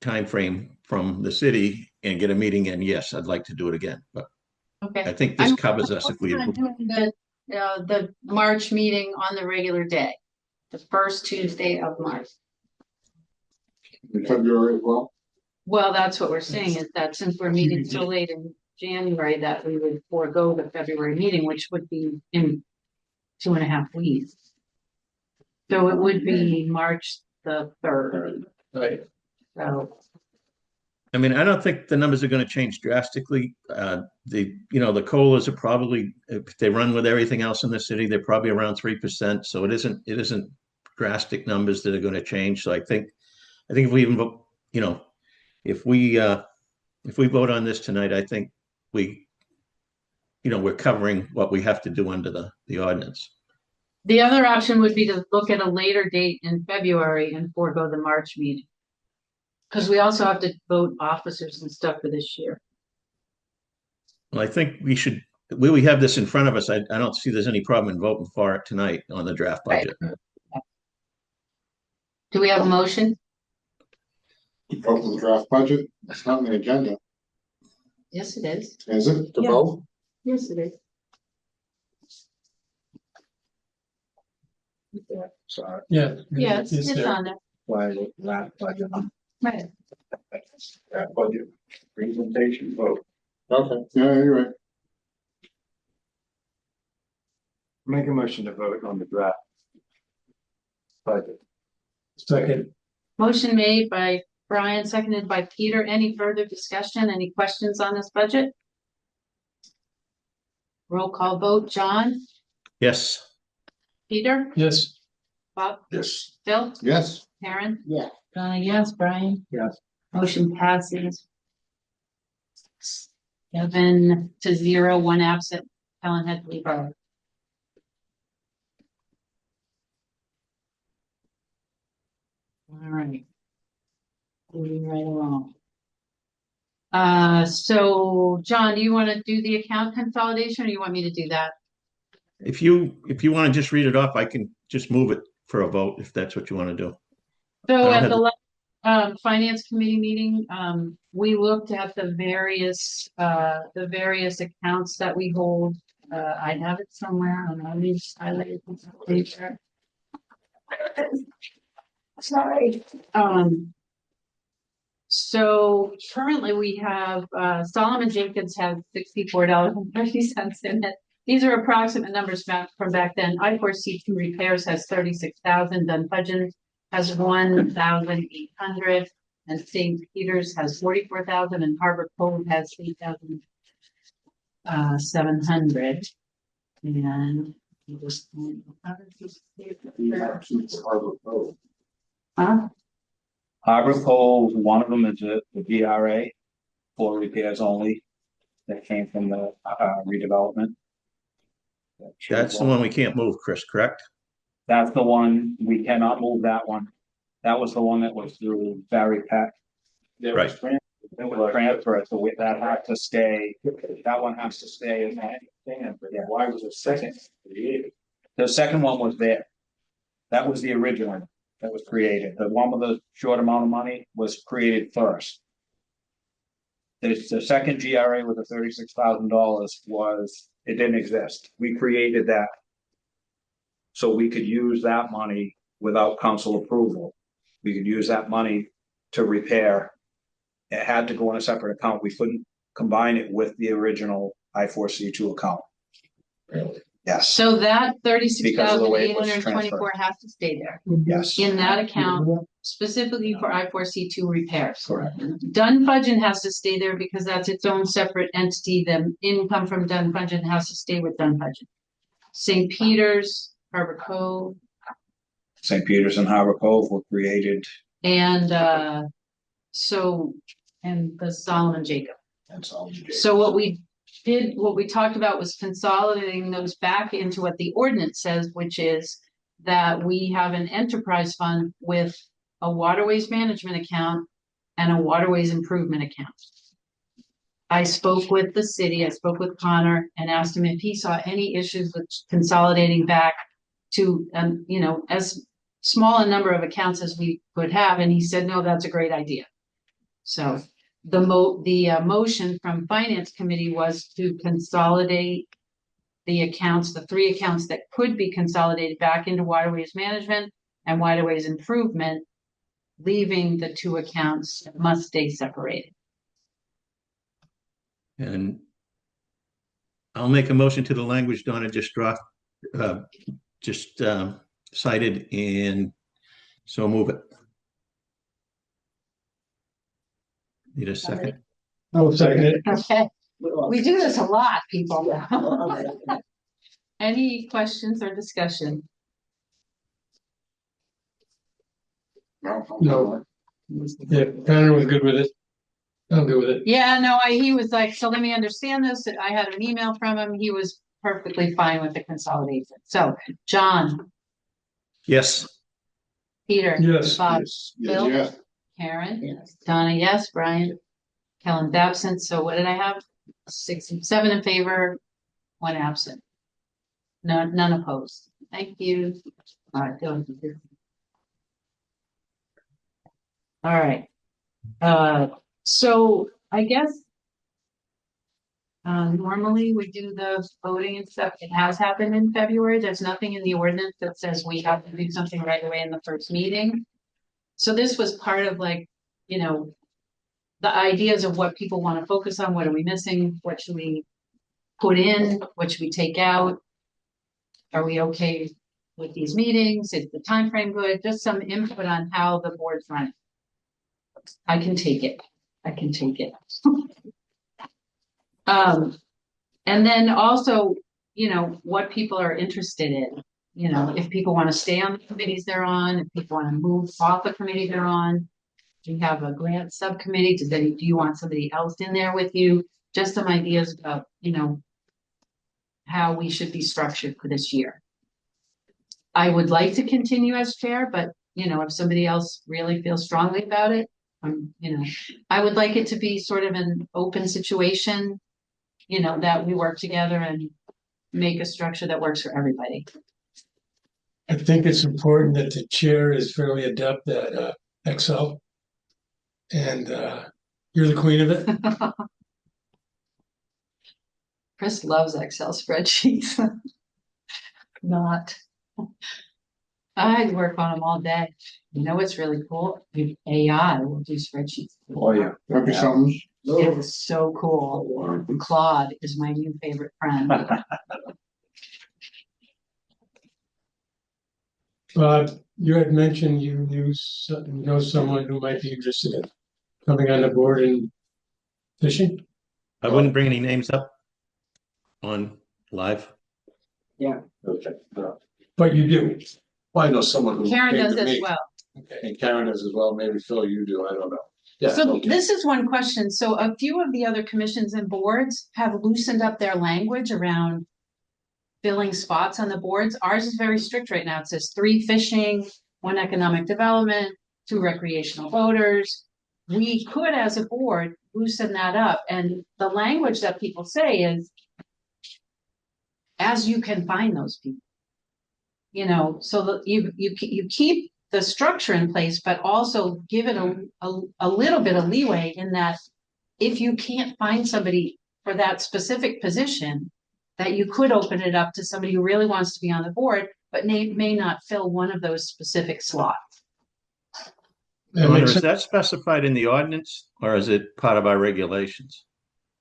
S3: timeframe from the city and get a meeting in, yes, I'd like to do it again, but
S1: Okay.
S3: I think this covers us if we.
S1: I'm doing the March meeting on the regular day, the first Tuesday of March.
S7: In February as well.
S1: Well, that's what we're saying is that since we're meeting so late in January, that we would forego the February meeting, which would be in 2.5 weeks. So it would be March the 3rd.
S5: right.
S1: So,
S3: I mean, I don't think the numbers are going to change drastically. The COLAs are probably, if they run with everything else in the city, they're probably around 3%. So it isn't drastic numbers that are going to change. So I think if we even vote, if we vote on this tonight, I think we're covering what we have to do under the ordinance.
S1: the other option would be to look at a later date in February and forego the March meeting. Because we also have to vote officers and stuff for this year.
S3: Well, I think we have this in front of us. I don't see there's any problem in voting for it tonight on the draft budget.
S1: Do we have a motion?
S7: Vote for the draft budget. It's not on the agenda,
S1: Yes, it is.
S7: is it? To
S1: Yeah.
S7: vote?
S1: Yes, it is.
S9: Sorry.
S5: Yeah.
S1: Yes, it's
S5: there.
S1: on there.
S9: Why, that budget.
S1: Right.
S11: That budget presentation vote.
S7: Okay, yeah, you're right.
S8: Make a motion to vote on the draft. Budget.
S5: Second,
S1: Motion made by Brian, seconded by Peter. Any further discussion? Any questions on this budget? Roll call vote. John,
S3: Yes.
S1: Peter,
S5: yes,
S1: Bob,
S7: Yes.
S1: Phil,
S7: Yes.
S1: Karen?
S10: Yeah.
S1: Yes, Brian?
S9: Yes.
S1: Motion passes. 7-0, 1 absent. Helen had to leave early. All right. Moving right along. So John, do you want to do the account consolidation or you want me to do that?
S3: If you want to just read it off, I can just move it for a vote if that's what you want to do. I
S1: So
S3: don't
S1: at
S3: have
S1: the finance committee meeting, we looked at the various accounts that we hold. I have it somewhere on all these highlighted pieces of paper. Sorry. So currently we have, Solomon Jenkins has $64.30 in it. These are approximate numbers from back then. I4C2 repairs has 36,000, Dunfudgeon has 1,800, and St. Peter's has 44,000, and Harbor Cove has 8,700. And you just, huh?
S9: Harbor Cove, one of them is the DRA for repairs only. That came from the redevelopment.
S3: That's the one we can't move, Chris, correct?
S9: That's the one, we cannot move that one. That was the one that was through Barry Peck. There was
S3: Right.
S9: transfer, there was transfer, so that had to stay, that one has to stay. Why was the second? The second one was there. That was the original one that was created. The one with the short amount of money was created first. The second GRA with the $36,000 was It didn't exist. We created that so we could use that money without council approval. We could use that money to repair. It had to go in a separate account. We couldn't combine it with the original I4C2 account.
S5: Really?
S9: Yes,
S1: So that thirty-six
S9: Because of the
S1: thousand
S9: way
S1: eight
S9: it was
S1: hundred twenty-four has to stay there
S9: yes,
S1: in that account specifically for I4C2 repairs.
S9: correct.
S1: Dunfudgeon has to stay there because that's its own separate entity. The income from Dunfudgeon has to stay with Dunfudgeon. St. Peter's, Harbor Cove,
S9: St. Peter's and Harbor Cove were created
S1: and and the Solomon Jacob.
S9: and so.
S1: So what we talked about was consolidating those back into what the ordinance says, which is that we have an enterprise fund with a waterways management account and a waterways improvement account. I spoke with the city, I spoke with Connor and asked him if he saw any issues with consolidating back to, as small a number of accounts as we could have. And he said, no, that's a great idea. So the motion from Finance Committee was to consolidate the accounts, the three accounts that could be consolidated back into Waterways Management and Waterways Improvement, leaving the two accounts that must stay separated.
S3: And I'll make a motion to the language Donna just cited, and so move it. Need a second?
S5: I'll second it.
S1: Okay, we do this a lot, people. Any questions or discussion?
S5: No. Yeah, Connor was good with it. I'm good with it.
S1: Yeah, no, he was like, so let me understand this. I had an email from him. He was perfectly fine with the consolidation. So, John,
S3: Yes.
S1: Peter,
S5: Yes.
S1: Bob,
S7: Yes,
S1: Bill,
S7: yeah.
S1: Karen, Donna, yes, Brian, Kellen's absent. So what did I have? 7 in favor, 1 absent. None opposed. Thank you. All right, all right. So I guess normally we do the voting and stuff. It has happened in February. There's nothing in the ordinance that says we have to do something right away in the first meeting. So this was part of the ideas of what people want to focus on. What are we missing? What should we put in? What should we take out? Are we okay with these meetings? Is the time frame good? Just some input on how the board's running. I can take it. And then also, what people are interested in, if people want to stay on the committees they're on, if people want to move off the committee they're on. We have a grant subcommittee. Do you want somebody else in there with you? Just some ideas about, how we should be structured for this year. I would like to continue as chair, but if somebody else really feels strongly about it, I would like it to be sort of an open situation, that we work together and make a structure that works for everybody.
S5: I think it's important that the chair is fairly adept at Excel. And you're the queen of it.
S1: Chris loves Excel spreadsheets. Not. I work on them all day. What's really cool? AI will do spreadsheets.
S7: Oh, yeah. Maybe some.
S1: It is so cool. Claude is my new favorite friend.
S5: You had mentioned you know someone who might be interested in coming on the board and fishing.
S3: I wouldn't bring any names up on live.
S7: Okay.
S5: But you do.
S7: Well, I know someone who.
S1: Karen
S7: came
S1: does
S7: to
S1: as
S7: me,
S1: well.
S7: And Karen does as well. Maybe Phil, you do. I don't know. Yeah.
S1: So
S7: okay.
S1: this is one question. So a few of the other commissions and boards have loosened up their language around filling spots on the boards. Ours is very strict right now. It says 3 fishing, 1 economic development, 2 recreational boaters. We could, as a board, loosen that up. And the language that people say is, as you can find those people. So that you keep the structure in place, but also give it a little bit of leeway in that if you can't find somebody for that specific position, that you could open it up to somebody who really wants to be on the board, but may not fill one of those specific slots.
S5: That
S3: Connor,
S5: makes
S3: is
S5: sense.
S3: that specified in the ordinance or is it part of our regulations?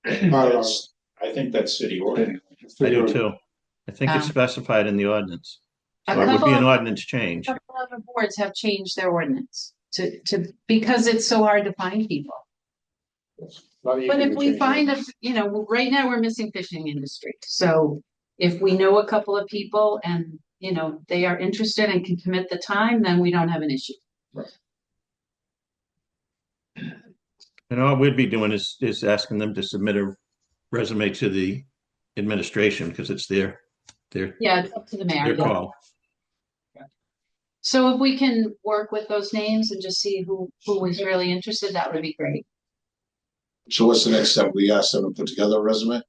S11: That's- I think that's city ordinance.
S3: I do too. I think it's
S1: Um,
S3: specified in the ordinance.
S1: A
S3: So it would
S1: couple
S3: be an
S1: of-
S3: ordinance change.
S1: Couple of boards have changed their ordinance because it's so hard to find people. But if we find that, right now we're missing fishing industry. So if we know a couple of people and, they are interested and can commit the time, then we don't have an issue.
S3: And all we'd be doing is asking them to submit a resume to the administration because it's their
S1: Yeah, it's up to the mayor.
S3: call.
S1: So if we can work with those names and just see who was really interested, that would be great.
S7: So what's the next step? We ask them to put together a resume?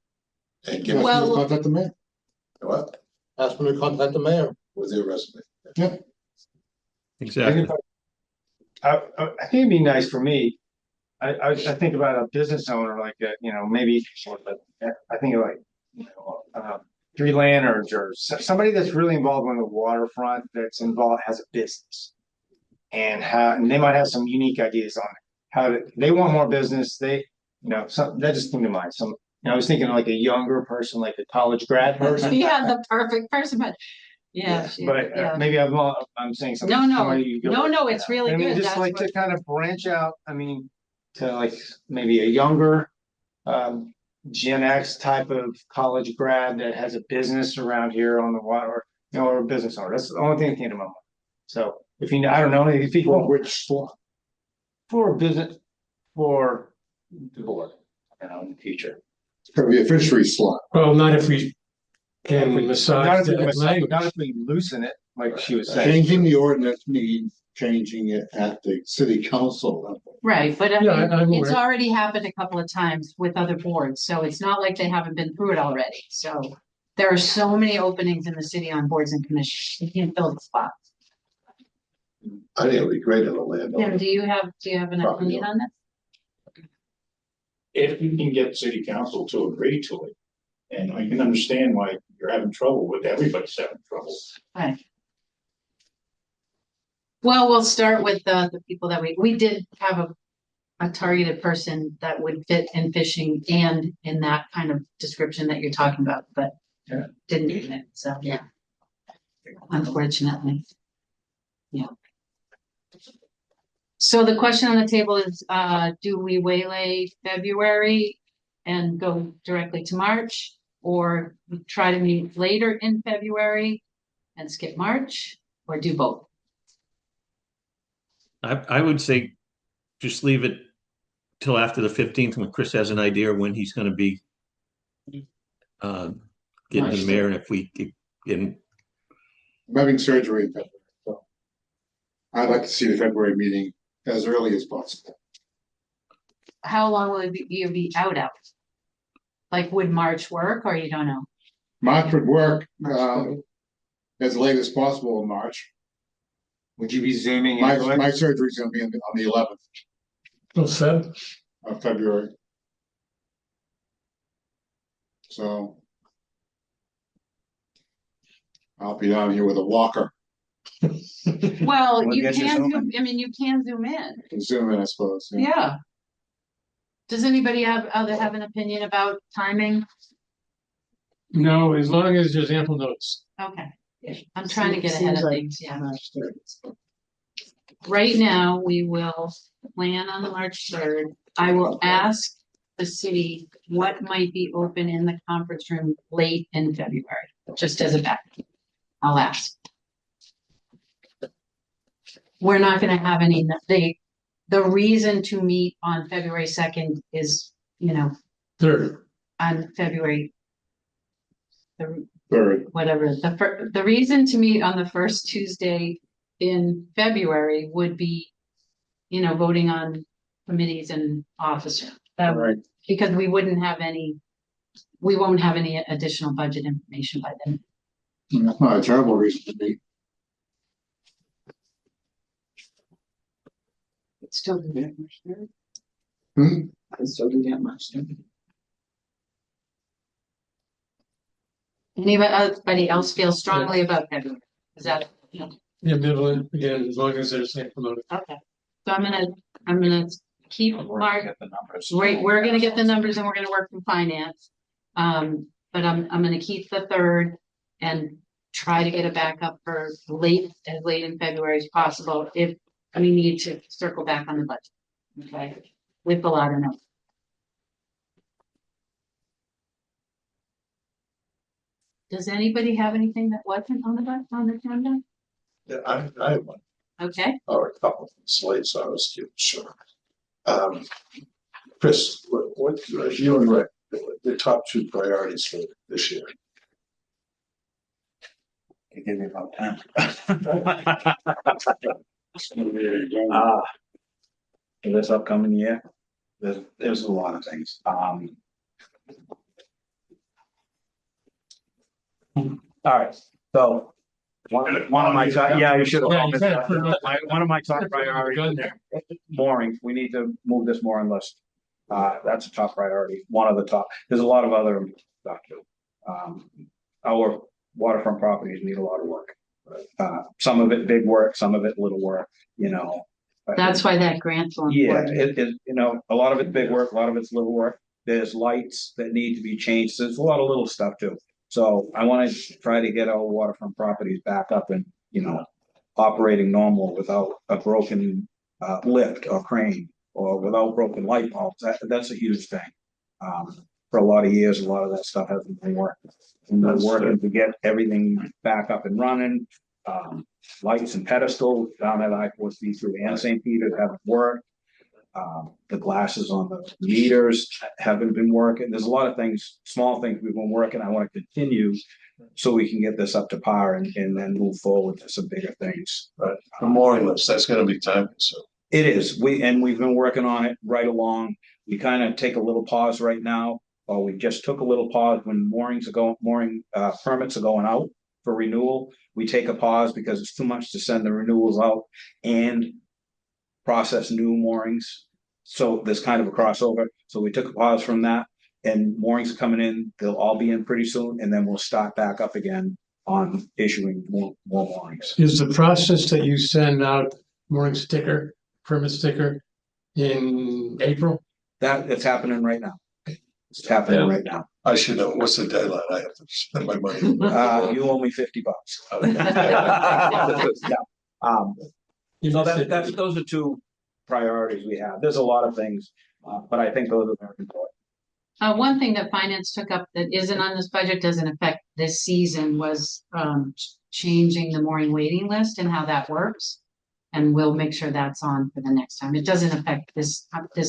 S7: And give
S1: Well-
S7: contact the mayor. What?
S12: Ask them to contact the mayor.
S7: With their resume.
S3: Exactly.
S8: I think it'd be nice for me. I think about a business owner like that, maybe, I think of like, three lanterns or somebody that's really involved on the waterfront that's involved, has a business. And they might have some unique ideas on how they want more business. That just came to mind. I was thinking like a younger person, like a college grad person.
S1: She had the perfect person, but yeah.
S8: Maybe I'm saying something.
S1: No,
S8: somebody you go with,
S1: no, it's really
S8: I mean,
S1: good.
S8: just
S1: That's
S8: like
S1: what-
S8: to kind of branch out, to like maybe a younger, Gen X type of college grad that has a business around here on the water, or a business owner. That's the only thing that came to my mind. So I don't know any people.
S7: Which slot?
S8: For a business, for the board, in the future.
S7: It's gonna be a fishery slot.
S5: Well, not if we can
S8: Not
S5: massage
S8: if we
S5: that
S8: not
S5: language.
S8: if we loosen it, like she was saying.
S7: Changing the ordinance means changing it at the city council level.
S1: Right, but I
S5: Yeah, I'm
S1: mean, it's
S5: aware.
S1: already happened a couple of times with other boards, so it's not like they haven't been through it already. So there are so many openings in the city on boards and commissions. You can't fill the spots.
S7: I think it'd be great in the
S1: Tim,
S7: landowner.
S1: do you have an opinion on this?
S11: If you can get city council to agree to it, and I can understand why you're having trouble with everybody's having trouble.
S1: Right. Well, we'll start with the people that we did have a targeted person that would fit in fishing and in that kind of description that you're talking about, but didn't get it, so yeah. Unfortunately. Yeah. So the question on the table is, do we waylay February and go directly to March? Or try to meet later in February and skip March, or do both?
S3: I would say just leave it till after the 15th when Chris has an idea when he's going to be getting to the mayor, and if we get
S7: I'm having surgery in February, so I'd like to see the February meeting as early as possible.
S1: How long will you be out of? Like, would March work, or you don't know?
S7: March would work, as late as possible in March.
S8: Would you be zooming
S7: My,
S8: into it?
S7: my surgery's gonna be on the 11th
S5: Well said.
S7: of February. So. I'll be down here with a walker,
S1: Well,
S8: We'll
S1: you
S8: get you
S1: can
S8: some.
S1: zoom, I mean, you can zoom in,
S7: can zoom in, I suppose.
S1: yeah. Does anybody have an opinion about timing?
S5: No, as long as there's ample notice.
S1: Okay, I'm trying to get ahead
S10: Seems
S1: of
S10: like
S1: things, yeah.
S10: March 3rd.
S1: Right now, we will plan on the March 3rd. I will ask the city what might be open in the conference room late in February, just as a backup. I'll ask. We're not gonna have any, the reason to meet on February 2nd is,
S5: Third,
S1: on February.
S7: Third,
S1: Whatever, the reason to meet on the first Tuesday in February would be, voting on committees and officers.
S7: right,
S1: Because we won't have any additional budget information by then.
S7: that's not a terrible reason to meet.
S10: Still do that March 3rd.
S7: Hmm?
S10: I still do that March 3rd.
S1: Anybody else feel strongly about February? Is that,
S5: Yeah, Midland, again, as long as they're saying promoted.
S1: okay? So I'm gonna keep Mark,
S9: Get the numbers.
S1: we're gonna get the numbers and we're gonna work from finance. But I'm gonna keep the third and try to get it back up for as late in February as possible if we need to circle back on the budget. Okay, with a lot of numbers. Does anybody have anything that wasn't on the agenda?
S7: Yeah, I have one,
S1: Okay,
S7: or a couple of slates, so I was keeping sure. Chris, what, you and Rick, the top two priorities for this year?
S9: You give me about 10. For this upcoming year, there's a lot of things. All right, so one of my top, yeah, you should have.
S5: Yeah, you kinda put it up.
S9: One of my top priorities, mooring, we need to move this mooring list. That's a top priority, one of the top, there's a lot of other stuff too. Our waterfront properties need a lot of work. Some of it big work, some of it little work, you know.
S1: that's why that grant's so
S9: Yeah,
S1: important.
S9: you know, a lot of it's big work, a lot of it's little work. There's lights that need to be changed. There's a lot of little stuff too. So I want to try to get our waterfront properties back up and, you know, operating normal without a broken lift or crane or without broken light bulbs. That's a huge thing. For a lot of years, a lot of that stuff hasn't been working. And we're working to get everything back up and running. Lights and pedestals down at I-4C3 and St. Peter's haven't worked. The glasses on the meters haven't been working. There's a lot of things, small things we've been working. I want to continue so we can get this up to par and then move forward to some bigger things.
S7: Right, the mooring list, that's gonna be time consuming.
S9: It is. We've been working on it right along. We kind of take a little pause right now, or we just took a little pause when mooring permits are going out for renewal. We take a pause because it's too much to send the renewals out and process new moorings. So there's kind of a crossover. So we took a pause from that, and moorings are coming in. They'll all be in pretty soon, and then we'll start back up again on issuing more moorings.
S5: Is the process that you send out mooring sticker, permit sticker in April?
S9: It's happening right now. It's happening right now.
S7: I should know, what's the deadline? I have to spend my money.
S9: You owe me $50. Yeah. So those are two priorities we have. There's a lot of things, but I think those are very important.
S1: One thing that finance took up that isn't on this budget, doesn't affect this season, was changing the mooring waiting list and how that works. And we'll make sure that's on for the next time. It doesn't affect this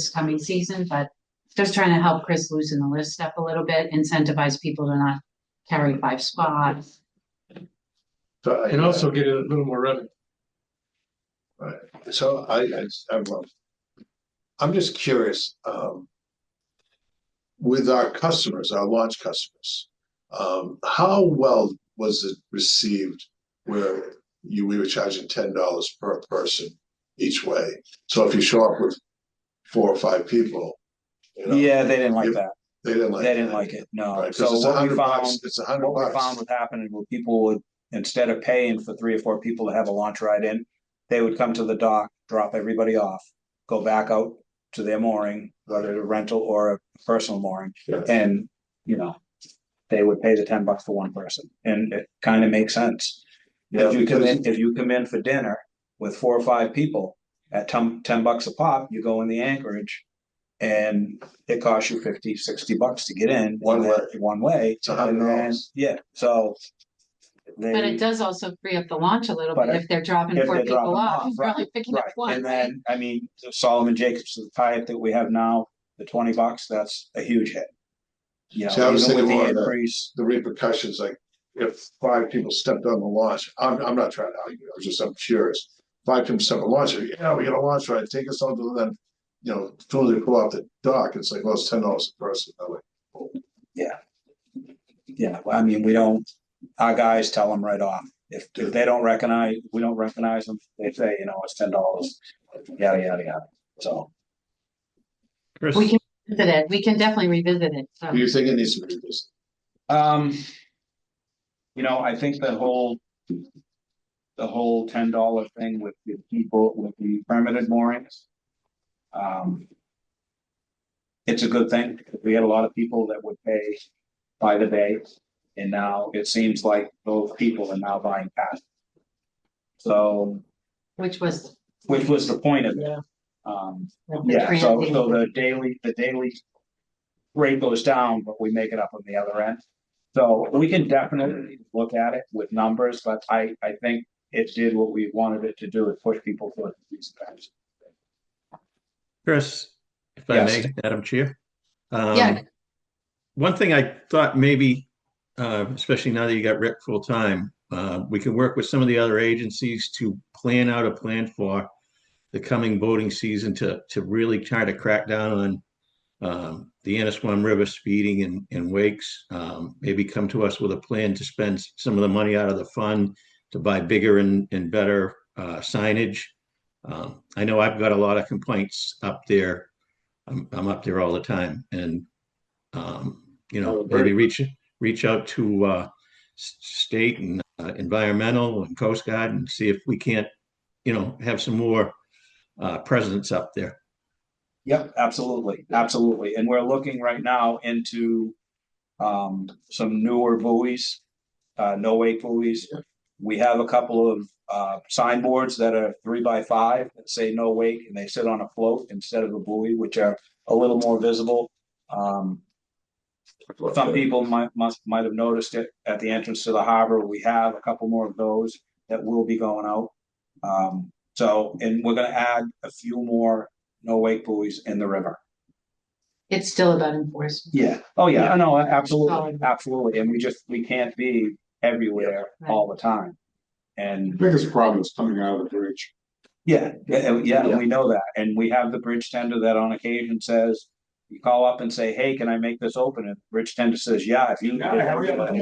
S1: coming season, but just trying to help Chris loosen the list up a little bit, incentivize people to not carry 5 spots.
S7: So
S5: And also get a little more revenue.
S7: right. So I'm just curious, with our customers, our launch customers, how well was it received where we were charging $10 per person each way? So if you show up with 4 or 5 people, you know,
S9: Yeah, they didn't like that.
S7: They didn't like
S9: They didn't like it. No.
S7: Right, 'cause
S9: So
S7: it's
S9: what we
S7: $100
S9: found,
S7: it's $100
S9: what we found was happening was people would, instead of paying for 3 or 4 people to have a launch ride in, they would come to the dock, drop everybody off, go back out to their mooring, whether a rental or a personal mooring,
S7: Yeah.
S9: and, you know, they would pay the $10 for one person, and it kind of makes sense.
S7: Yeah,
S9: If you come in for dinner with 4 or 5 people at $10 a pop, you go in the anchorage, and it costs you $50-$60 to get in one way.
S7: It's $100.
S9: Yeah, so.
S1: But it does also free up the launch a little
S9: But
S1: bit if they're dropping
S9: if
S1: 4
S9: they're
S1: people
S9: dropping
S1: off,
S9: off,
S1: you're only picking up
S9: Right,
S1: one.
S9: and then, I mean, Solomon Jacobs, the type that we have now, the $20, that's a huge hit. You know,
S7: See, I was
S9: even with
S7: thinking more
S9: the
S7: of
S9: increase.
S7: the repercussions, like if 5 people stepped on the launch, I'm not trying to argue, I'm curious. 5 people step on the launch, yeah, we got a launch ride, take us on to them, you know, as soon as they pull off the dock, it's like, well, it's $10 a person. I'm like, oh.
S9: Yeah, I mean, our guys tell them right off. If they don't recognize, we don't recognize them, they say, you know, it's $10, yada, yada, yada, so.
S3: Chris,
S1: We can revisit it. We can definitely revisit it. So.
S7: Do you think it needs to be revisited?
S9: I think the whole $10 thing with the people, with the permitted moorings. It's a good thing. We had a lot of people that would pay by the day. And now it seems like those people are now buying cash. So,
S1: Which was.
S9: which was the point of it. Yeah, so the daily rate goes down, but we make it up on the other end. So we can definitely look at it with numbers, but I think it did what we wanted it to do, is push people towards these events.
S3: Chris, if I
S9: Yes.
S3: may, Madam Chair.
S1: Yeah.
S3: One thing I thought maybe, especially now that you got Rick full time, we could work with some of the other agencies to plan out a plan for the coming boating season to really try to crack down on the Annisquam River speeding and wakes. Maybe come to us with a plan to spend some of the money out of the fund to buy bigger and better signage. I know I've got a lot of complaints up there. I'm up there all the time, and maybe reach out to state and environmental and Coast Guard and see if we can't, have some more presence up there.
S9: Yep, absolutely, absolutely. And we're looking right now into some newer buoys, no wake buoys. We have a couple of signboards that are 3x5 that say no wake, and they sit on a float instead of a buoy, which are a little more visible. Some people might have noticed it at the entrance to the harbor. We have a couple more of those that will be going out. And we're gonna add a few more no wake buoys in the river.
S1: It's still about enforcement.
S9: Yeah. Oh, yeah. No, absolutely, absolutely. And we can't be everywhere all the time. And
S7: Biggest problem is coming out of the bridge.
S9: yeah, we know that. And we have the bridge tender that on occasion says, you call up and say, hey, can I make this open? And the bridge tender says, yeah, if you.
S7: hurry up.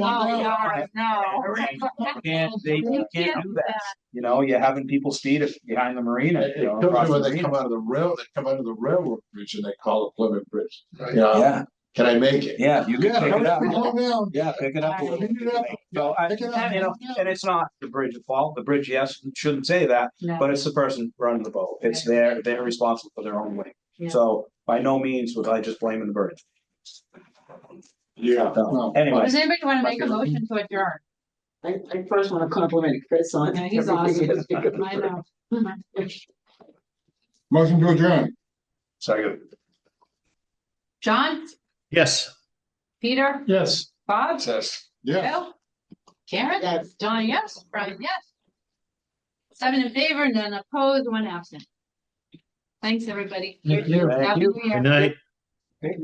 S9: They can't do that. You're having people speed behind the marina.
S7: It kills me when they come out of the railroad bridge and they call it Plymouth Bridge.
S9: Yeah.
S7: Can I make it?
S9: Yeah, you can pick it up.
S7: Down.
S9: Yeah, pick it up. So and it's not the bridge's fault. The bridge, yes, shouldn't say that, but it's the person running the boat. It's they're responsible for their own way.
S1: Yeah.
S9: So by no means was I just blaming the bridge.
S7: Yeah.
S9: So, anyway.
S1: Does anybody want to make a motion to adjourn?
S10: I first want to compliment Chris on.
S1: Yeah, he's
S10: everything.
S1: awesome. I know.
S7: Motion to adjourn.
S9: Second.
S1: John,
S3: Yes.
S1: Peter,
S5: Yes.
S1: Bob,
S7: Yeah.
S1: Bill, Karen,
S10: Yes.
S1: Donna, yes, Brian, yes. 7 in favor, none opposed, 1 absent. Thanks, everybody.
S5: Thank you.
S1: Happy New Year.
S3: Good night.
S9: Okay.